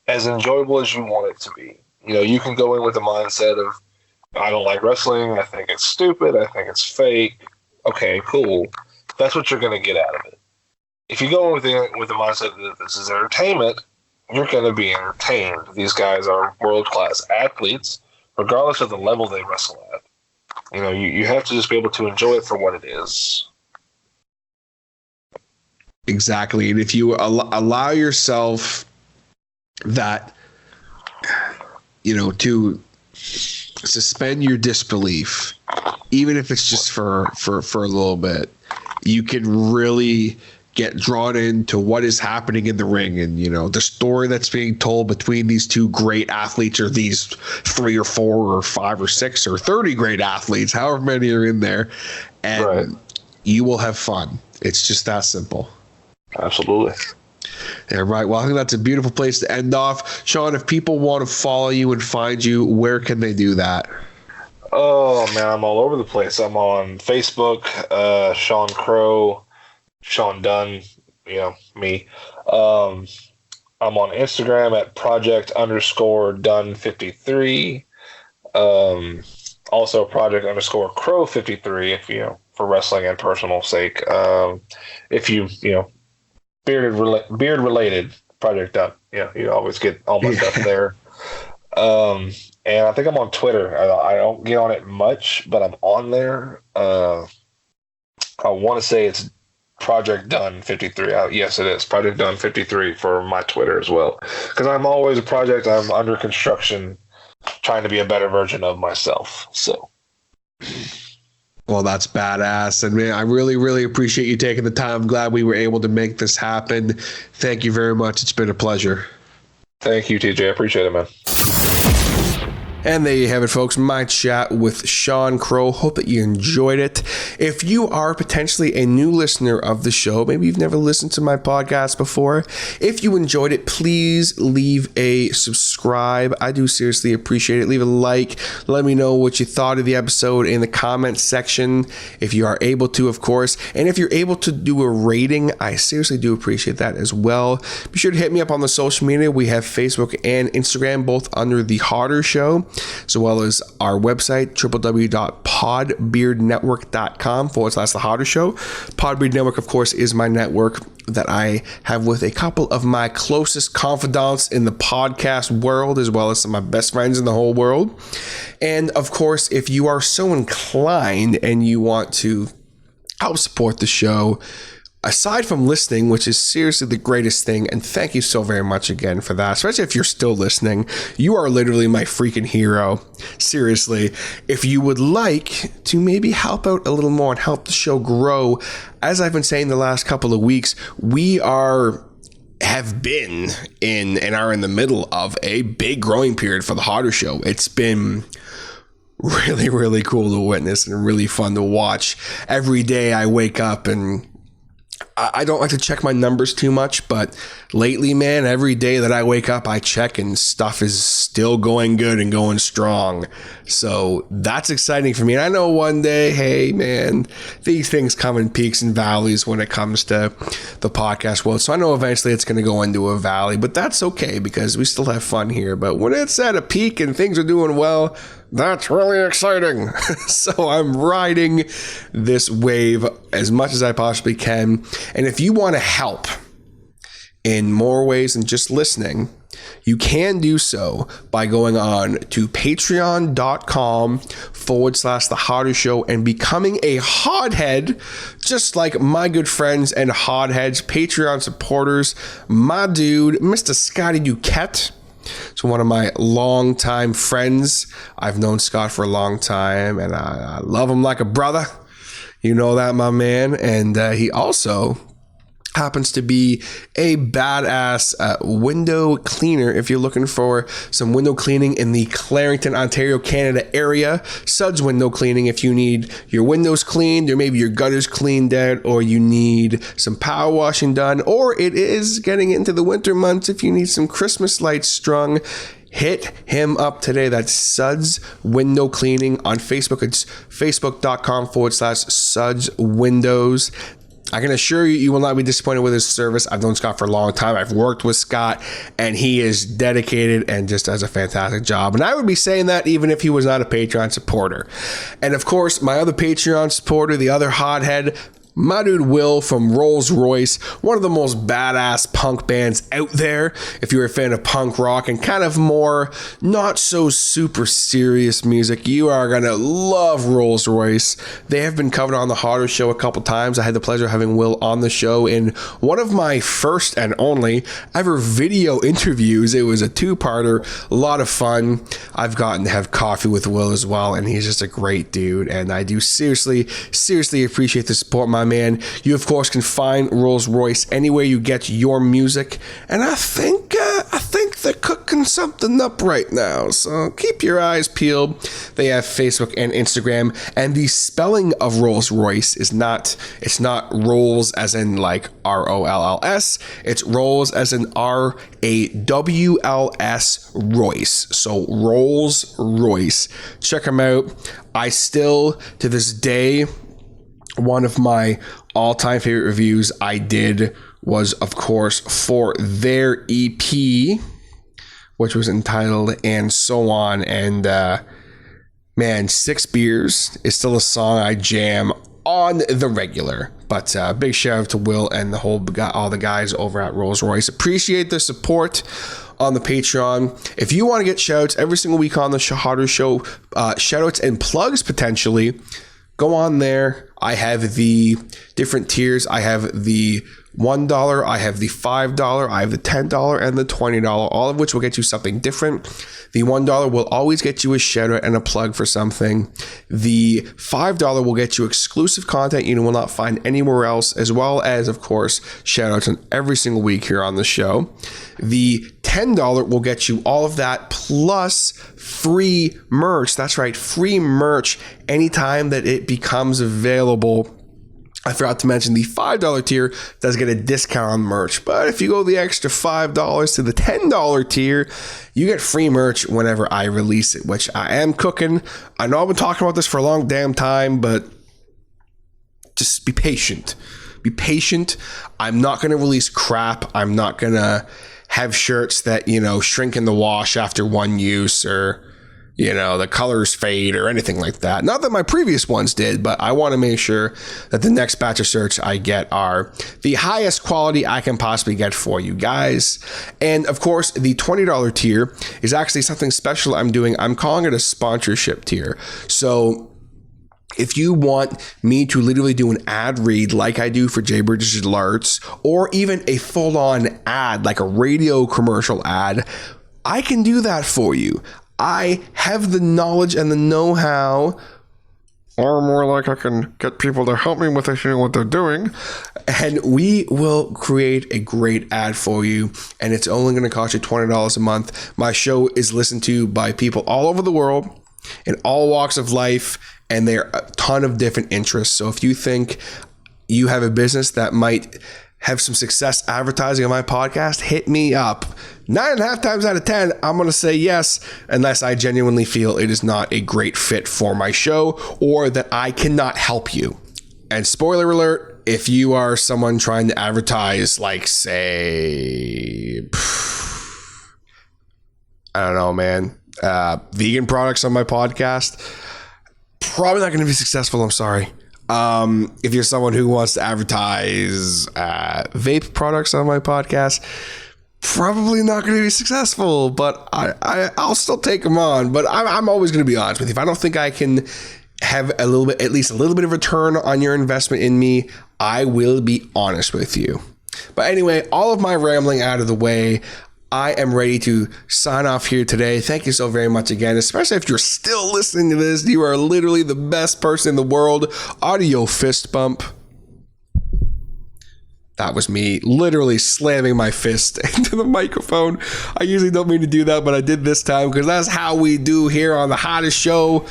as enjoyable as you want it to be. You can go in with the mindset of, I don't like wrestling. I think it's stupid. I think it's fake. Okay, cool. That's what you're going to get out of it. If you go in with the mindset that this is entertainment, you're going to be entertained. These guys are world-class athletes, regardless of the level they wrestle at. You have to just be able to enjoy it for what it is. Exactly. And if you allow yourself that, to suspend your disbelief, even if it's just for a little bit, you can really get drawn into what is happening in the ring, and the story that's being told between these two great athletes, or these 3 or 4 or 5 or 6 or 30 great athletes, however many are in there, and right. You will have fun. It's just that simple. Absolutely. Yeah, right. Well, I think that's a beautiful place to end off. Sean, if people want to follow you and find you, where can they do that? Oh man, I'm all over the place. I'm on Facebook, Sean Crow, Sean Dunn, me. I'm on Instagram at project_Dunn53. Also project_Crow53 if for wrestling and personal sake. If you beard related, Project Dunn. You always get all my stuff there. And I think I'm on Twitter. I don't get on it much, but I'm on there. I want to say it's Project Dunn 53. Yes, it is Project Dunn 53 for my Twitter as well. Because I'm always a project. I'm under construction, trying to be a better version of myself. So. Well, that's badass. And man, I really, really appreciate you taking the time. I'm glad we were able to make this happen. Thank you very much. It's been a pleasure. Thank you, TJ. I appreciate it, man. And there you have it, folks. My chat with Sean Crow. Hope that you enjoyed it. If you are potentially a new listener of the show, maybe you've never listened to my podcast before, if you enjoyed it, please leave a subscribe. I do seriously appreciate it. Leave a like. Let me know what you thought of the episode in the comments section, if you are able to, of course. And if you're able to do a rating, I seriously do appreciate that as well. Be sure to hit me up on the social media. We have Facebook and Instagram, both under The Harder Show, as well as our website, www.podbeardnetwork.com/The Harder Show. Podbeard Network, of course, is my network that I have with a couple of my closest confidants in the podcast world, as well as some of my best friends in the whole world. And of course, if you are so inclined and you want to help support the show, aside from listening, which is seriously the greatest thing, and thank you so very much again for that, especially if you're still listening, you are literally my freaking hero. Seriously, if you would like to maybe help out a little more and help the show grow, as I've been saying the last couple of weeks, we have been in and are in the middle of a big growing period for The Harder Show. It's been really, really cool to witness and really fun to watch. Every day I wake up and I don't like to check my numbers too much, but lately, man, every day that I wake up, I check and stuff is still going good and going strong. So that's exciting for me. And I know one day, hey, man, these things come in peaks and valleys when it comes to the podcast world. So I know eventually it's going to go into a valley, but that's okay because we still have fun here. But when it's at a peak and things are doing well, that's really exciting. So I'm riding this wave as much as I possibly can. And if you want to help in more ways than just listening, you can do so by going on to patreon.com/The Hodder Show and becoming a Hodhead, just like my good friends and Hodheads, Patreon supporters, my dude, Mr. Scotty Duquette. So one of my longtime friends. I've known Scott for a long time, and I love him like a brother. You know that, my man. And he also happens to be a badass window cleaner. If you're looking for some window cleaning in the Clarington, Ontario, Canada area, Suds Window Cleaning. If you need your windows cleaned, or maybe your gutters cleaned out, or you need some power washing done, or it is getting into the winter months, if you need some Christmas lights strung, hit him up today. That's Suds Window Cleaning on Facebook. It's facebook.com/Suds Windows. I can assure you, you will not be disappointed with his service. I've known Scott for a long time. I've worked with Scott, and he is dedicated and just does a fantastic job. And I would be saying that even if he was not a Patreon supporter. And of course, my other Patreon supporter, the other hothead, my dude Will from Rolls Royce, one of the most badass punk bands out there. If you're a fan of punk rock and kind of more not so super serious music, you are going to love Rolls Royce. They have been covered on the Hodder Show a couple times. I had the pleasure of having Will on the show in one of my first and only ever video interviews. It was a two-parter, a lot of fun. I've gotten to have coffee with Will as well, and he's just a great dude. And I do seriously appreciate the support, my man. You, of course, can find Rolls Royce anywhere you get your music. And I think they're cooking something up right now. So keep your eyes peeled. They have Facebook and Instagram. And the spelling of Rolls Royce is it's not Rolls as in like ROLLS. It's Rolls as in RAWLS Royce. So Rolls Royce. Check them out. I still, to this day, one of my all-time favorite reviews I did was, of course, for their EP, which was entitled And So On. And man, 6 Beers is still a song I jam on the regular. But big shout out to Will and all the guys over at Rolls Royce. Appreciate the support on the Patreon. If you want to get shout outs every single week on the Hodder Show, shout outs and plugs potentially, go on there. I have the different tiers. I have the $1, I have the $5, I have the $10, and the $20, all of which will get you something different. The $1 will always get you a shout out and a plug for something. The $5 will get you exclusive content you will not find anywhere else, as well as, of course, shout outs on every single week here on the show. The $10 will get you all of that plus free merch. That's right, free merch anytime that it becomes available. I forgot to mention the $5 tier does get a discount on merch, but if you go the extra $5 to the $10 tier, you get free merch whenever I release it, which I am cooking. I know I've been talking about this for a long damn time, but just be patient. Be patient. I'm not going to release crap. I'm not going to have shirts that, shrink in the wash after one use, or the colors fade or anything like that. Not that my previous ones did, but I want to make sure that the next batch of shirts I get are the highest quality I can possibly get for you guys. And of course, the $20 tier is actually something special I'm doing. I'm calling it a sponsorship tier. So if you want me to literally do an ad read like I do for Jay Bridges Digital Arts, or even a full-on ad, like a radio commercial ad, I can do that for you. I have the knowledge and the know-how, or more like I can get people to help me with what they're doing, and we will create a great ad for you, and it's only going to cost you $20 a month. My show is listened to by people all over the world in all walks of life, and there are a ton of different interests. So if you think you have a business that might have some success advertising on my podcast, hit me up. 9.5 times out of 10, I'm going to say yes, unless I genuinely feel it is not a great fit for my show or that I cannot help you. And spoiler alert, if you are someone trying to advertise, like, say, I don't know, man, vegan products on my podcast, probably not going to be successful. I'm sorry. If you're someone who wants to advertise vape products on my podcast, probably not going to be successful, but I'll still take them on. But I'm always going to be honest with you. If I don't think I can have a little bit, at least a little bit of return on your investment in me, I will be honest with you. But anyway, all of my rambling out of the way, I am ready to sign off here today. Thank you so very much again, especially if you're still listening to this. You are literally the best person in the world. Audio fist bump. That was me literally slamming my fist into the microphone. I usually don't mean to do that, but I did this time because that's how we do here on The Hottest Show.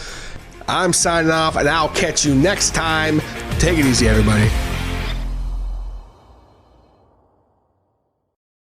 I'm signing off, and I'll catch you next time. Take it easy, everybody.